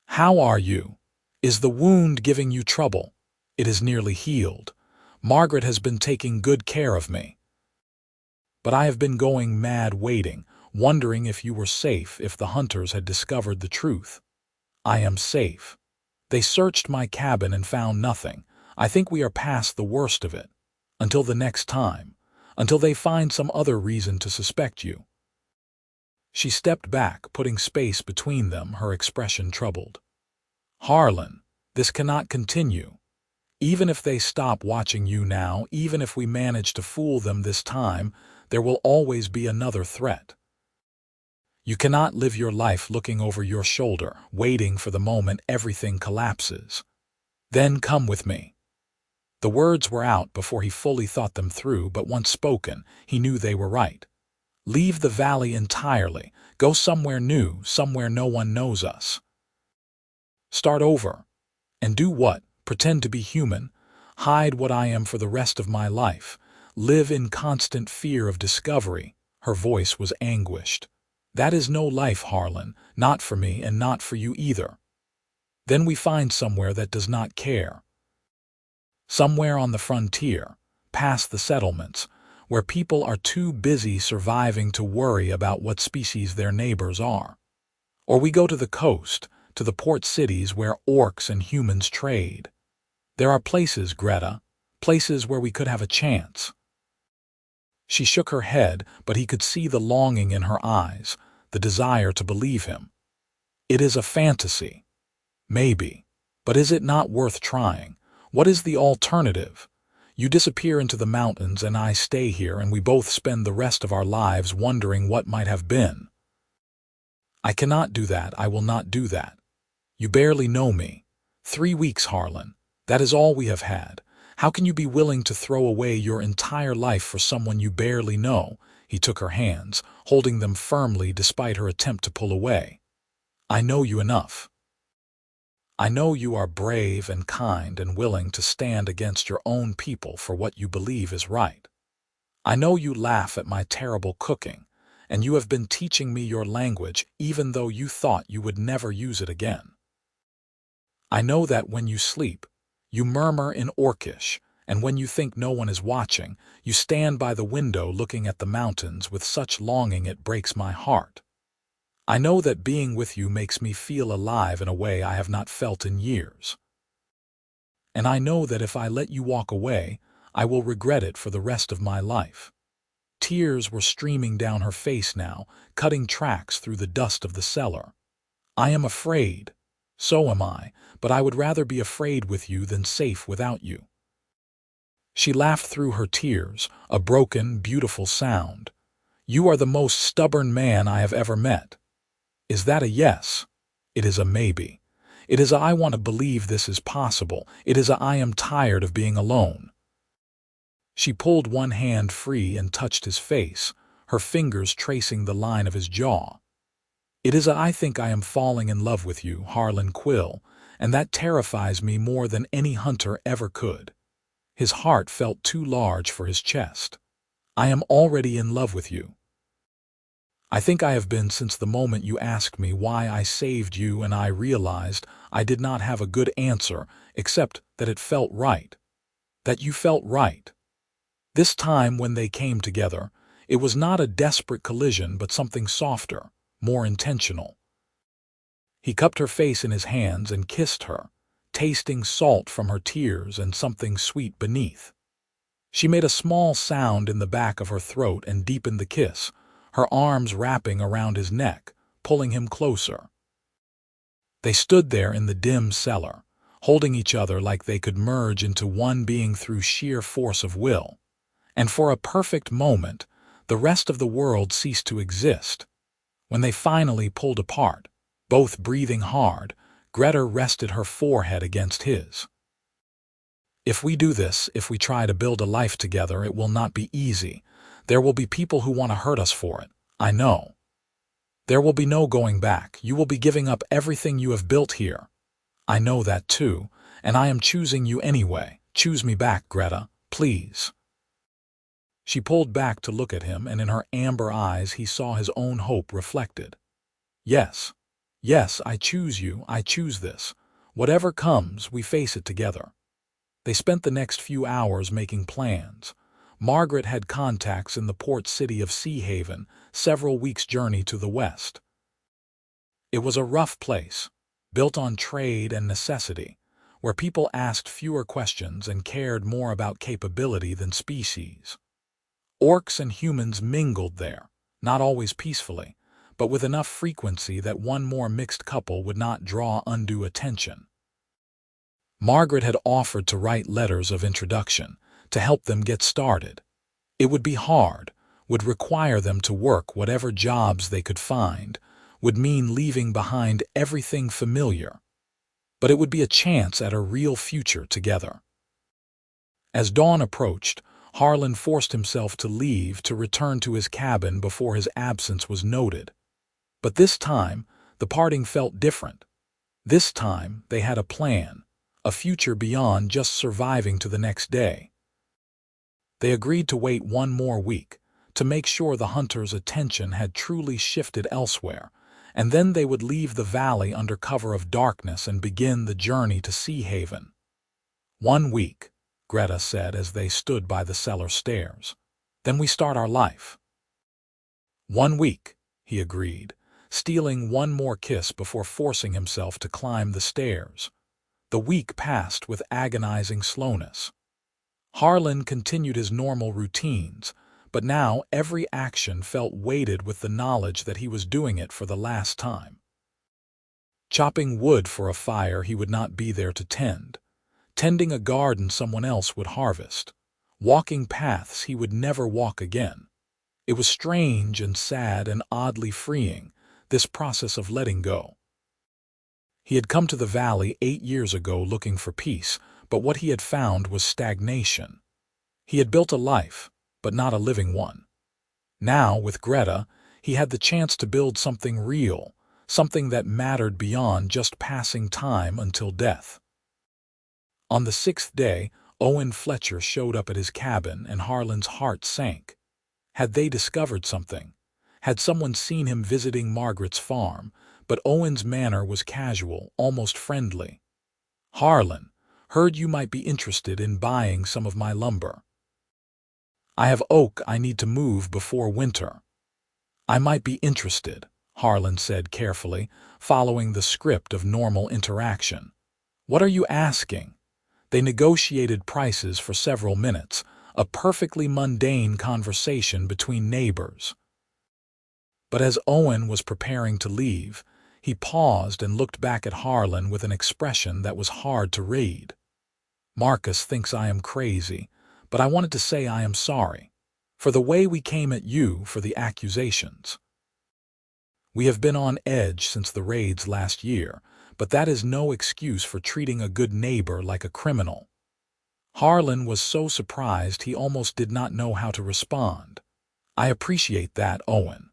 "How are you? Is the wound giving you trouble?" "It is nearly healed. Margaret has been taking good care of me. But I have been going mad waiting, wondering if you were safe, if the hunters had discovered the truth." "I am safe. They searched my cabin and found nothing. I think we are past the worst of it. Until the next time. Until they find some other reason to suspect you." She stepped back, putting space between them, her expression troubled. "Harlan, this cannot continue. Even if they stop watching you now, even if we manage to fool them this time, there will always be another threat. You cannot live your life looking over your shoulder, waiting for the moment everything collapses. Then come with me." The words were out before he fully thought them through, but once spoken, he knew they were right. Leave the valley entirely. Go somewhere new, somewhere no one knows us. Start over. And do what? Pretend to be human? Hide what I am for the rest of my life? Live in constant fear of discovery? Her voice was anguished. "That is no life, Harlan. Not for me and not for you either. Then we find somewhere that does not care. Somewhere on the frontier, past the settlements, where people are too busy surviving to worry about what species their neighbors are. Or we go to the coast, to the port cities where orcs and humans trade. There are places, Greta, places where we could have a chance." She shook her head, but he could see the longing in her eyes, the desire to believe him. It is a fantasy. Maybe. But is it not worth trying? What is the alternative? You disappear into the mountains and I stay here and we both spend the rest of our lives wondering what might have been. I cannot do that. I will not do that. You barely know me. 3 weeks, Harlan. That is all we have had. How can you be willing to throw away your entire life for someone you barely know? He took her hands, holding them firmly despite her attempt to pull away. I know you enough. I know you are brave and kind and willing to stand against your own people for what you believe is right. I know you laugh at my terrible cooking, and you have been teaching me your language even though you thought you would never use it again. I know that when you sleep, you murmur in Orcish, and when you think no one is watching, you stand by the window looking at the mountains with such longing it breaks my heart. I know that being with you makes me feel alive in a way I have not felt in years. And I know that if I let you walk away, I will regret it for the rest of my life. Tears were streaming down her face now, cutting tracks through the dust of the cellar. I am afraid. So am I, but I would rather be afraid with you than safe without you. She laughed through her tears, a broken, beautiful sound. You are the most stubborn man I have ever met. Is that a yes? It is a maybe. It is a I want to believe this is possible. It is a I am tired of being alone. She pulled one hand free and touched his face, her fingers tracing the line of his jaw. It is a I think I am falling in love with you, Harlan Quill, and that terrifies me more than any hunter ever could. His heart felt too large for his chest. I am already in love with you. I think I have been since the moment you asked me why I saved you and I realized I did not have a good answer except that it felt right. That you felt right. This time when they came together, it was not a desperate collision but something softer, more intentional. He cupped her face in his hands and kissed her, tasting salt from her tears and something sweet beneath. She made a small sound in the back of her throat and deepened the kiss, her arms wrapping around his neck, pulling him closer. They stood there in the dim cellar, holding each other like they could merge into one being through sheer force of will. And for a perfect moment, the rest of the world ceased to exist. When they finally pulled apart, both breathing hard, Greta rested her forehead against his. If we do this, if we try to build a life together, it will not be easy. There will be people who want to hurt us for it. I know. There will be no going back. You will be giving up everything you have built here. I know that too, and I am choosing you anyway. Choose me back, Greta, please. She pulled back to look at him, and in her amber eyes he saw his own hope reflected. Yes. Yes, I choose you. I choose this. Whatever comes, we face it together. They spent the next few hours making plans. Margaret had contacts in the port city of Sea Haven, several weeks' journey to the west. It was a rough place, built on trade and necessity, where people asked fewer questions and cared more about capability than species. Orcs and humans mingled there, not always peacefully, but with enough frequency that one more mixed couple would not draw undue attention. Margaret had offered to write letters of introduction, to help them get started. It would be hard, would require them to work whatever jobs they could find, would mean leaving behind everything familiar. But it would be a chance at a real future together. As dawn approached, Harlan forced himself to leave to return to his cabin before his absence was noted. But this time, the parting felt different. This time, they had a plan, a future beyond just surviving to the next day. They agreed to wait one more week, to make sure the hunters' attention had truly shifted elsewhere, and then they would leave the valley under cover of darkness and begin the journey to Sea Haven. 1 week, Greta said as they stood by the cellar stairs. Then we start our life. 1 week, he agreed, stealing one more kiss before forcing himself to climb the stairs. The week passed with agonizing slowness. Harlan continued his normal routines, but now every action felt weighted with the knowledge that he was doing it for the last time. Chopping wood for a fire he would not be there to tend, tending a garden someone else would harvest, walking paths he would never walk again. It was strange and sad and oddly freeing, this process of letting go. He had come to the valley 8 years ago looking for peace, but what he had found was stagnation. He had built a life, but not a living one. Now, with Greta, he had the chance to build something real, something that mattered beyond just passing time until death. On the 6th day, Owen Fletcher showed up at his cabin and Harlan's heart sank. Had they discovered something? Had someone seen him visiting Margaret's farm? But Owen's manner was casual, almost friendly. "Harlan, heard you might be interested in buying some of my lumber. I have oak I need to move before winter." "I might be interested," Harlan said carefully, following the script of normal interaction. "What are you asking?" They negotiated prices for several minutes, a perfectly mundane conversation between neighbors. But as Owen was preparing to leave, he paused and looked back at Harlan with an expression that was hard to read. "Marcus thinks I am crazy, but I wanted to say I am sorry for the way we came at you for the accusations. We have been on edge since the raids last year, but that is no excuse for treating a good neighbor like a criminal." Harlan was so surprised he almost did not know how to respond. "I appreciate that, Owen.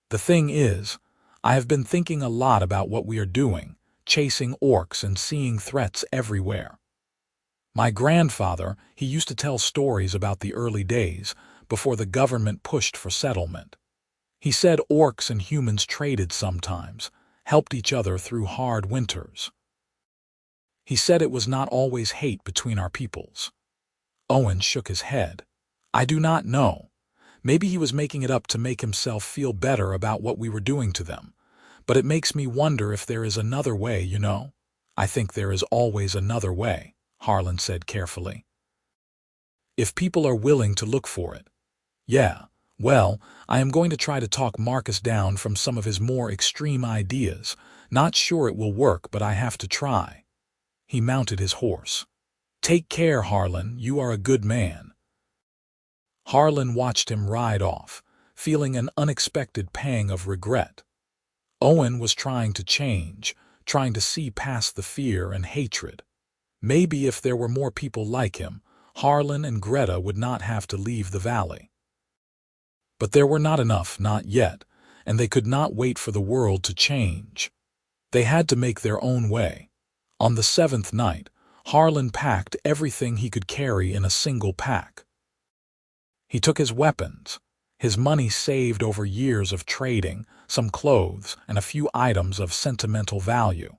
The thing is, I have been thinking a lot about what we are doing, chasing orcs and seeing threats everywhere. My grandfather, he used to tell stories about the early days, before the government pushed for settlement. He said orcs and humans traded sometimes, helped each other through hard winters. He said it was not always hate between our peoples." Owen shook his head. "I do not know. Maybe he was making it up to make himself feel better about what we were doing to them. But it makes me wonder if there is another way, you know." "I think there is always another way," Harlan said carefully. "If people are willing to look for it." "Yeah, well, I am going to try to talk Marcus down from some of his more extreme ideas. Not sure it will work, but I have to try." He mounted his horse. "Take care, Harlan, you are a good man." Harlan watched him ride off, feeling an unexpected pang of regret. Owen was trying to change, trying to see past the fear and hatred. Maybe if there were more people like him, Harlan and Greta would not have to leave the valley. But there were not enough, not yet, and they could not wait for the world to change. They had to make their own way. On the 7th night, Harlan packed everything he could carry in a single pack. He took his weapons, his money saved over years of trading, some clothes, and a few items of sentimental value.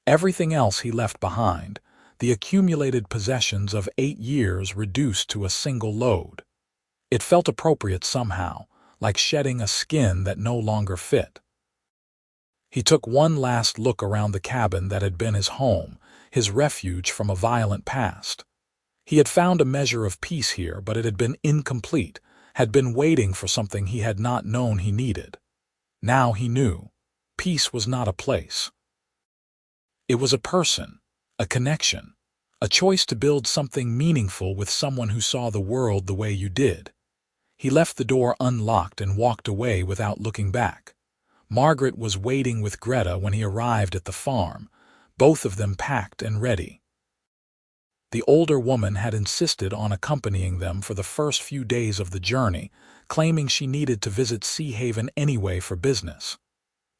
Everything else he left behind, the accumulated possessions of 8 years reduced to a single load. It felt appropriate somehow, like shedding a skin that no longer fit. He took one last look around the cabin that had been his home, his refuge from a violent past. He had found a measure of peace here, but it had been incomplete, had been waiting for something he had not known he needed. Now he knew. Peace was not a place. It was a person, a connection, a choice to build something meaningful with someone who saw the world the way you did. He left the door unlocked and walked away without looking back. Margaret was waiting with Greta when he arrived at the farm, both of them packed and ready. The older woman had insisted on accompanying them for the first few days of the journey, claiming she needed to visit Sea Haven anyway for business.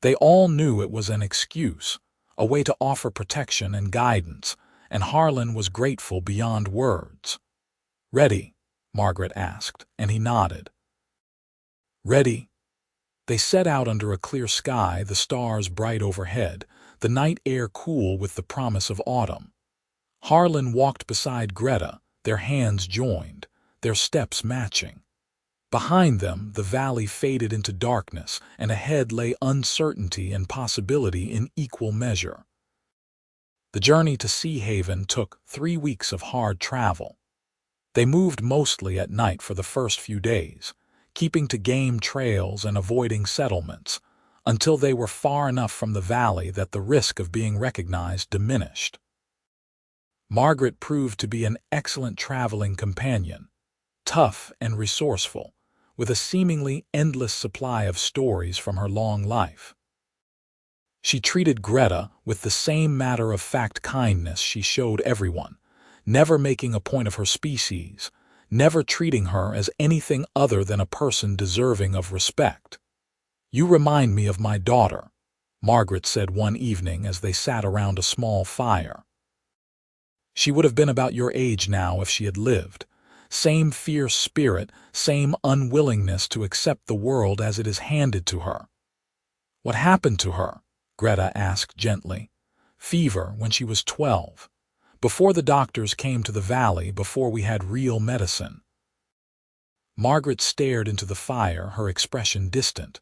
They all knew it was an excuse, a way to offer protection and guidance, and Harlan was grateful beyond words. "Ready?" Margaret asked, and he nodded. "Ready." They set out under a clear sky, the stars bright overhead, the night air cool with the promise of autumn. Harlan walked beside Greta, their hands joined, their steps matching. Behind them, the valley faded into darkness, and ahead lay uncertainty and possibility in equal measure. The journey to Sea Haven took 3 weeks of hard travel. They moved mostly at night for the first few days, keeping to game trails and avoiding settlements, until they were far enough from the valley that the risk of being recognized diminished. Margaret proved to be an excellent traveling companion, tough and resourceful, with a seemingly endless supply of stories from her long life. She treated Greta with the same matter-of-fact kindness she showed everyone, never making a point of her species, never treating her as anything other than a person deserving of respect. "You remind me of my daughter," Margaret said one evening as they sat around a small fire. "She would have been about your age now if she had lived. Same fierce spirit, same unwillingness to accept the world as it is handed to her." "What happened to her?" Greta asked gently. "Fever when she was 12. Before the doctors came to the valley, before we had real medicine." Margaret stared into the fire, her expression distant.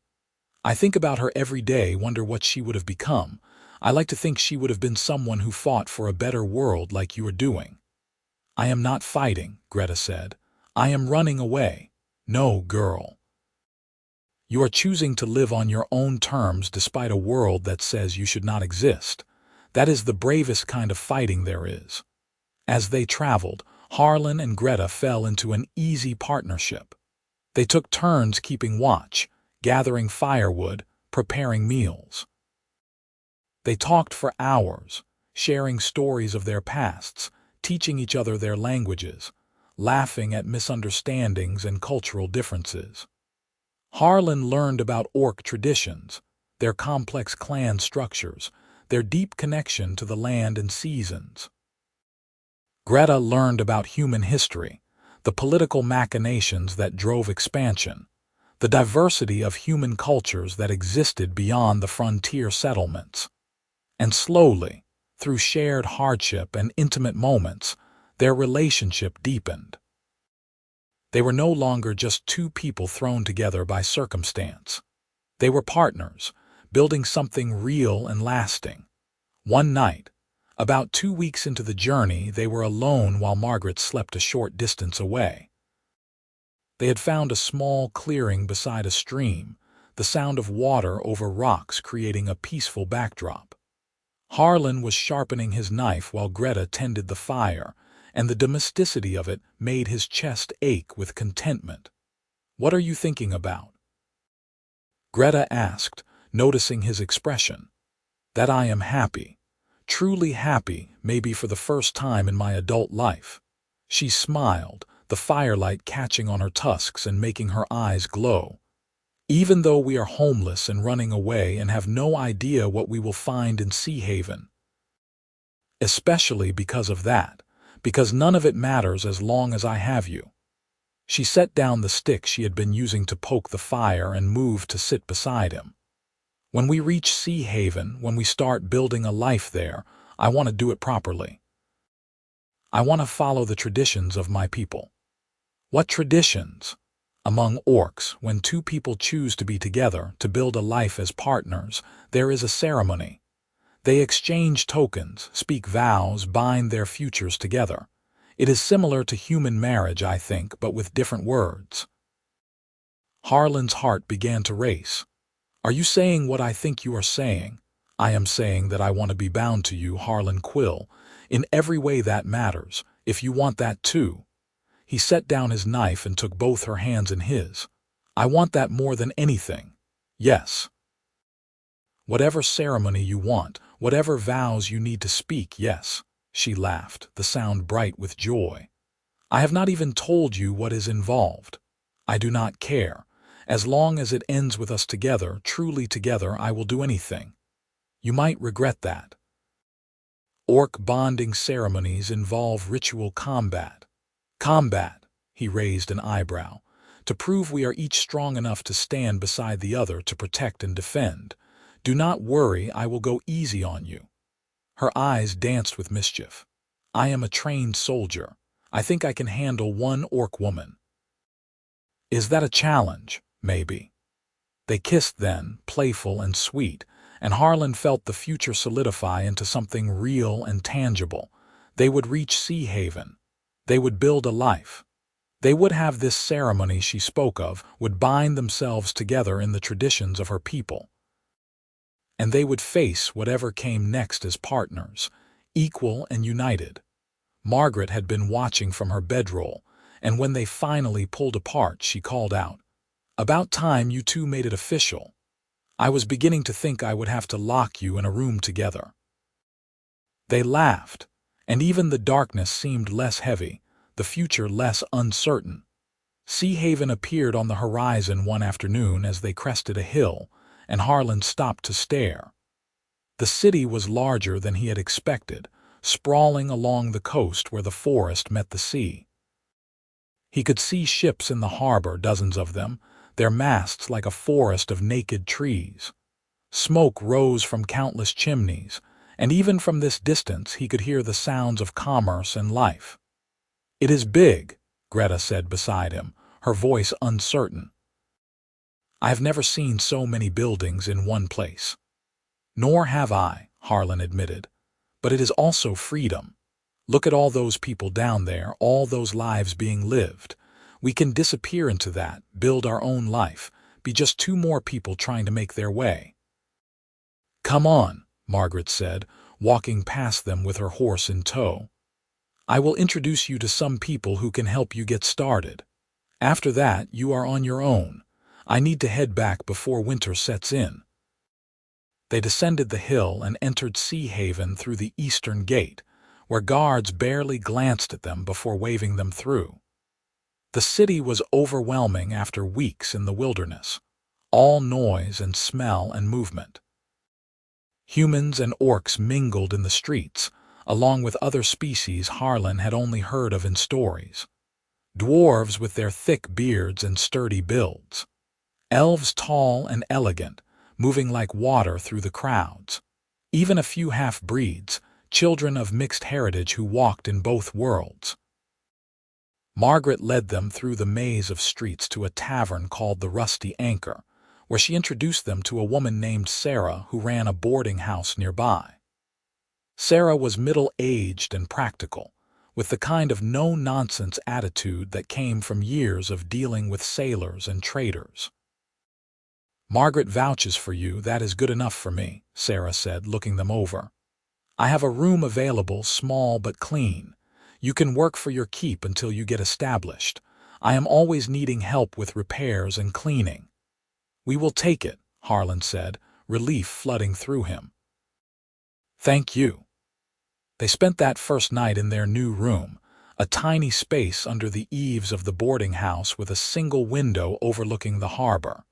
"I think about her every day, wonder what she would have become. I like to think she would have been someone who fought for a better world like you are doing." "I am not fighting," Greta said. "I am running away. No, girl. You are choosing to live on your own terms despite a world that says you should not exist. That is the bravest kind of fighting there is." As they traveled, Harlan and Greta fell into an easy partnership. They took turns keeping watch, gathering firewood, preparing meals. They talked for hours, sharing stories of their pasts, teaching each other their languages, laughing at misunderstandings and cultural differences. Harlan learned about Orc traditions, their complex clan structures, their deep connection to the land and seasons. Greta learned about human history, the political machinations that drove expansion, the diversity of human cultures that existed beyond the frontier settlements. And slowly, through shared hardship and intimate moments, their relationship deepened. They were no longer just two people thrown together by circumstance. They were partners, building something real and lasting. One night, about 2 weeks into the journey, they were alone while Margaret slept a short distance away. They had found a small clearing beside a stream, the sound of water over rocks creating a peaceful backdrop. Harlan was sharpening his knife while Greta tended the fire, and the domesticity of it made his chest ache with contentment. "What are you thinking about?" Greta asked, noticing his expression. "That I am happy. Truly happy, maybe for the first time in my adult life." She smiled, the firelight catching on her tusks and making her eyes glow. "Even though we are homeless and running away and have no idea what we will find in Sea Haven. Especially because of that, because none of it matters as long as I have you." She set down the stick she had been using to poke the fire and moved to sit beside him. "When we reach Sea Haven, when we start building a life there, I want to do it properly. I want to follow the traditions of my people." "What traditions?" "Among Orcs, when two people choose to be together, to build a life as partners, there is a ceremony. They exchange tokens, speak vows, bind their futures together. It is similar to human marriage, I think, but with different words." Harlan's heart began to race. "Are you saying what I think you are saying?" "I am saying that I want to be bound to you, Harlan Quill, in every way that matters, if you want that too." He set down his knife and took both her hands in his. "I want that more than anything. Yes. Whatever ceremony you want, whatever vows you need to speak, yes." She laughed, the sound bright with joy. "I have not even told you what is involved. I do not care. As long as it ends with us together, truly together, I will do anything. You might regret that." Orc bonding ceremonies involve ritual combat. "Combat," he raised an eyebrow, "to prove we are each strong enough to stand beside the other to protect and defend. Do not worry, I will go easy on you." Her eyes danced with mischief. "I am a trained soldier. I think I can handle one Orc woman." "Is that a challenge?" "Maybe." They kissed then, playful and sweet, and Harlan felt the future solidify into something real and tangible. They would reach Sea Haven. They would build a life. They would have this ceremony she spoke of, would bind themselves together in the traditions of her people. And they would face whatever came next as partners, equal and united. Margaret had been watching from her bedroll, and when they finally pulled apart, she called out, "About time you two made it official. I was beginning to think I would have to lock you in a room together." They laughed, and even the darkness seemed less heavy, the future less uncertain. Sea Haven appeared on the horizon one afternoon as they crested a hill, and Harlan stopped to stare. The city was larger than he had expected, sprawling along the coast where the forest met the sea. He could see ships in the harbor, dozens of them, their masts like a forest of naked trees. Smoke rose from countless chimneys, and even from this distance he could hear the sounds of commerce and life. "It is big," Greta said beside him, her voice uncertain. "I have never seen so many buildings in one place." "Nor have I," Harlan admitted. "But it is also freedom. Look at all those people down there, all those lives being lived. We can disappear into that, build our own life, be just two more people trying to make their way." "Come on," Margaret said, walking past them with her horse in tow. "I will introduce you to some people who can help you get started. After that, you are on your own. I need to head back before winter sets in." They descended the hill and entered Sea Haven through the eastern gate, where guards barely glanced at them before waving them through. The city was overwhelming after weeks in the wilderness, all noise and smell and movement. Humans and orcs mingled in the streets, along with other species Harlan had only heard of in stories. Dwarves with their thick beards and sturdy builds. Elves tall and elegant, moving like water through the crowds. Even a few half-breeds, children of mixed heritage who walked in both worlds. Margaret led them through the maze of streets to a tavern called the Rusty Anchor, where she introduced them to a woman named Sarah who ran a boarding house nearby. Sarah was middle-aged and practical, with the kind of no-nonsense attitude that came from years of dealing with sailors and traders. "Margaret vouches for you, that is good enough for me," Sarah said, looking them over. "I have a room available, small but clean. You can work for your keep until you get established. I am always needing help with repairs and cleaning." "We will take it," Harlan said, relief flooding through him. "Thank you." They spent that first night in their new room, a tiny space under the eaves of the boarding house with a single window overlooking the harbor.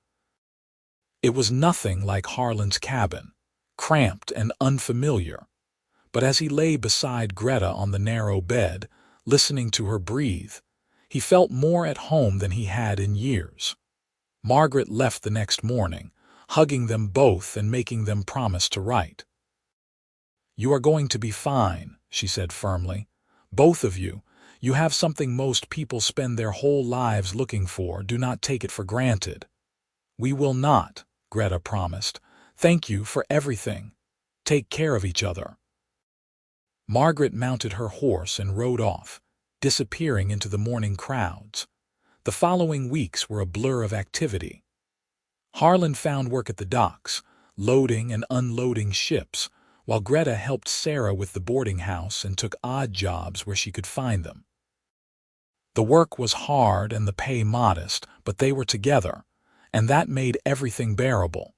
It was nothing like Harlan's cabin, cramped and unfamiliar, but as he lay beside Greta on the narrow bed, listening to her breathe, he felt more at home than he had in years. Margaret left the next morning, hugging them both and making them promise to write. "You are going to be fine," she said firmly. "Both of you. You have something most people spend their whole lives looking for. Do not take it for granted." "We will not," Greta promised. "Thank you for everything. Take care of each other." Margaret mounted her horse and rode off, disappearing into the morning crowds. The following weeks were a blur of activity. Harlan found work at the docks, loading and unloading ships, while Greta helped Sarah with the boarding house and took odd jobs where she could find them. The work was hard and the pay modest, but they were together, and that made everything bearable.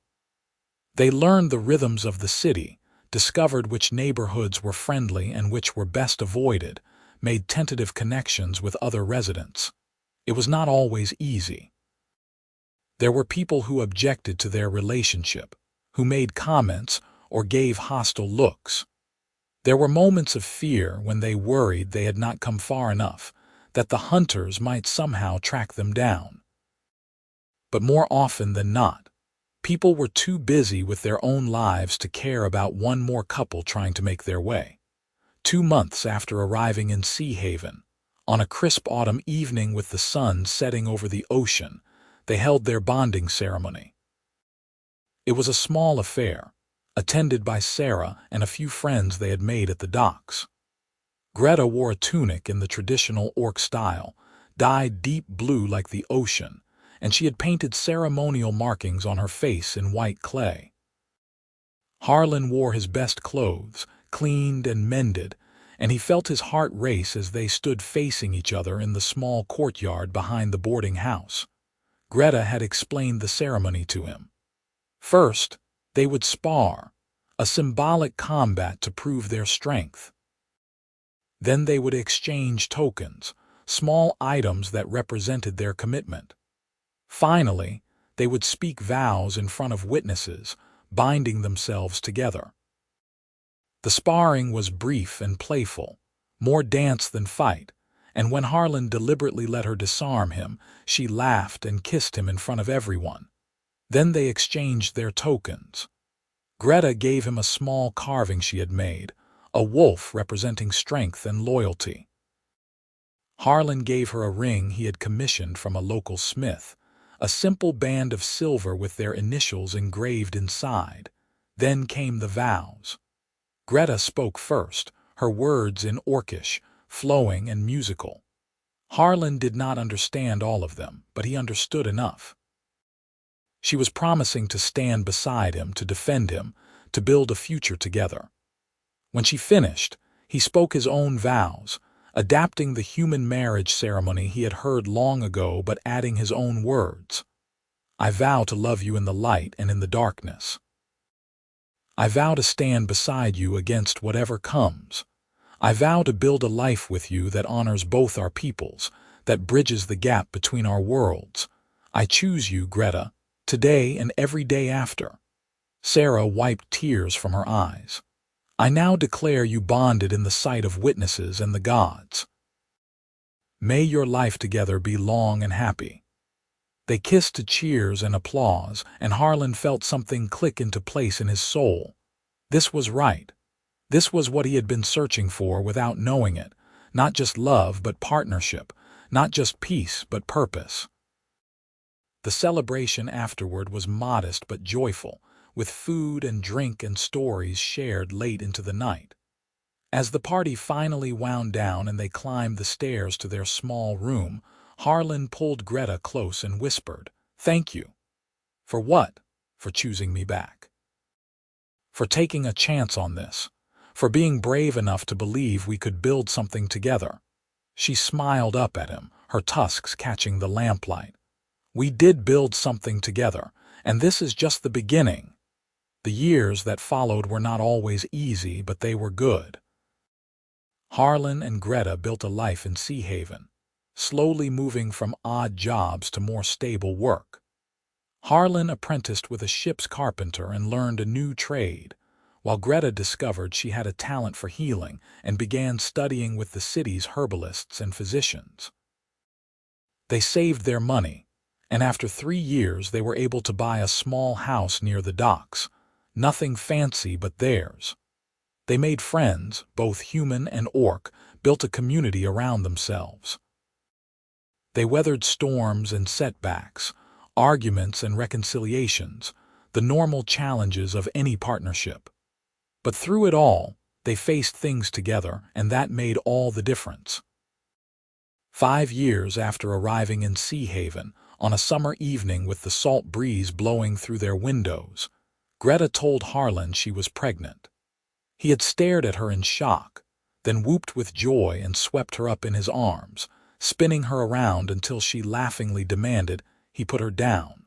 They learned the rhythms of the city, discovered which neighborhoods were friendly and which were best avoided, made tentative connections with other residents. It was not always easy. There were people who objected to their relationship, who made comments or gave hostile looks. There were moments of fear when they worried they had not come far enough, that the hunters might somehow track them down. But more often than not, people were too busy with their own lives to care about one more couple trying to make their way. 2 months after arriving in Sea Haven, on a crisp autumn evening with the sun setting over the ocean, they held their bonding ceremony. It was a small affair, attended by Sarah and a few friends they had made at the docks. Greta wore a tunic in the traditional orc style, dyed deep blue like the ocean, and she had painted ceremonial markings on her face in white clay. Harlan wore his best clothes, cleaned and mended, and he felt his heart race as they stood facing each other in the small courtyard behind the boarding house. Greta had explained the ceremony to him. First, they would spar, a symbolic combat to prove their strength. Then they would exchange tokens, small items that represented their commitment. Finally, they would speak vows in front of witnesses, binding themselves together. The sparring was brief and playful, more dance than fight, and when Harlan deliberately let her disarm him, she laughed and kissed him in front of everyone. Then they exchanged their tokens. Greta gave him a small carving she had made, a wolf representing strength and loyalty. Harlan gave her a ring he had commissioned from a local smith, a simple band of silver with their initials engraved inside. Then came the vows. Greta spoke first, her words in Orcish, flowing and musical. Harlan did not understand all of them, but he understood enough. She was promising to stand beside him, to defend him, to build a future together. When she finished, he spoke his own vows, adapting the human marriage ceremony he had heard long ago but adding his own words. I vow to love you in the light and in the darkness. I vow to stand beside you against whatever comes. I vow to build a life with you that honors both our peoples, that bridges the gap between our worlds. I choose you, Greta, today and every day after. Sarah wiped tears from her eyes. I now declare you bonded in the sight of witnesses and the gods. May your life together be long and happy. They kissed to cheers and applause, and Harlan felt something click into place in his soul. This was right. This was what he had been searching for without knowing it, not just love but partnership, not just peace but purpose. The celebration afterward was modest but joyful, with food and drink and stories shared late into the night. As the party finally wound down and they climbed the stairs to their small room, Harlan pulled Greta close and whispered, "Thank you." "For what?" "For choosing me back. For taking a chance on this. For being brave enough to believe we could build something together." She smiled up at him, her tusks catching the lamplight. "We did build something together, and this is just the beginning." The years that followed were not always easy, but they were good. Harlan and Greta built a life in Sea Haven, slowly moving from odd jobs to more stable work. Harlan apprenticed with a ship's carpenter and learned a new trade, while Greta discovered she had a talent for healing and began studying with the city's herbalists and physicians. They saved their money, and after 3 years they were able to buy a small house near the docks, nothing fancy but theirs. They made friends, both human and orc, built a community around themselves. They weathered storms and setbacks, arguments and reconciliations, the normal challenges of any partnership. But through it all, they faced things together, and that made all the difference. 5 years after arriving in Sea Haven, on a summer evening with the salt breeze blowing through their windows, Greta told Harlan she was pregnant. He had stared at her in shock, then whooped with joy and swept her up in his arms, spinning her around until she laughingly demanded he put her down.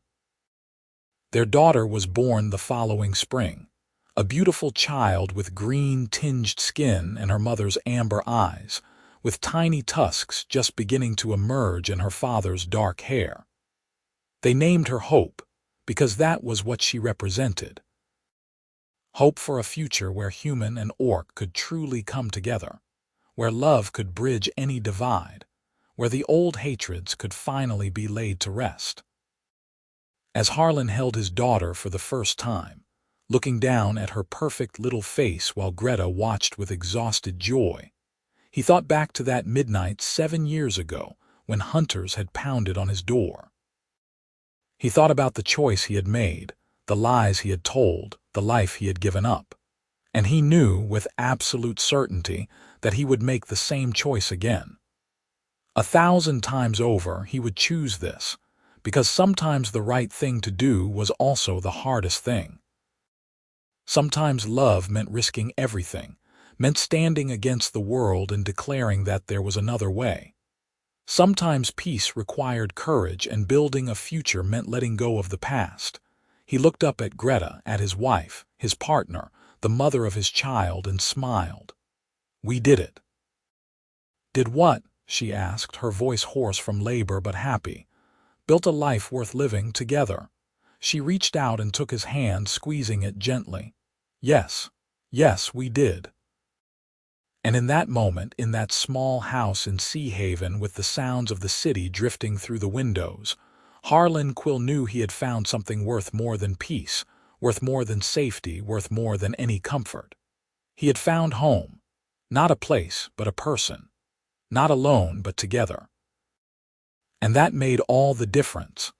Their daughter was born the following spring, a beautiful child with green-tinged skin and her mother's amber eyes, with tiny tusks just beginning to emerge in her father's dark hair. They named her Hope, because that was what she represented. Hope for a future where human and orc could truly come together, where love could bridge any divide, where the old hatreds could finally be laid to rest. As Harlan held his daughter for the first time, looking down at her perfect little face while Greta watched with exhausted joy, he thought back to that midnight 7 years ago when hunters had pounded on his door. He thought about the choice he had made, the lies he had told, the life he had given up. And he knew with absolute certainty that he would make the same choice again. 1,000 times over, he would choose this, because sometimes the right thing to do was also the hardest thing. Sometimes love meant risking everything, meant standing against the world and declaring that there was another way. Sometimes peace required courage, and building a future meant letting go of the past. He looked up at Greta, at his wife, his partner, the mother of his child, and smiled. "We did it." "Did what?" she asked, her voice hoarse from labor but happy. "Built a life worth living together." She reached out and took his hand, squeezing it gently. "Yes, yes, we did." And in that moment, in that small house in Sea Haven, with the sounds of the city drifting through the windows, Harlan Quill knew he had found something worth more than peace, worth more than safety, worth more than any comfort. He had found home, not a place, but a person, not alone, but together. And that made all the difference.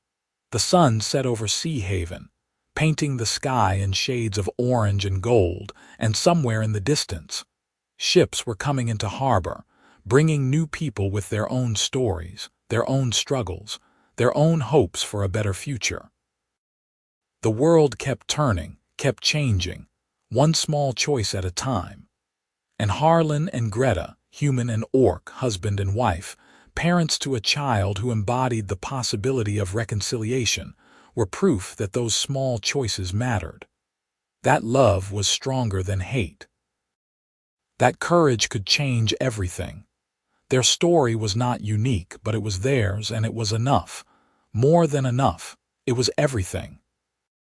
The sun set over Sea Haven, painting the sky in shades of orange and gold, and somewhere in the distance, ships were coming into harbor, bringing new people with their own stories, their own struggles, their own hopes for a better future. The world kept turning, kept changing, one small choice at a time. And Harlan and Greta, human and orc, husband and wife, parents to a child who embodied the possibility of reconciliation, were proof that those small choices mattered. That love was stronger than hate. That courage could change everything. Their story was not unique, but it was theirs, and it was enough. More than enough. It was everything.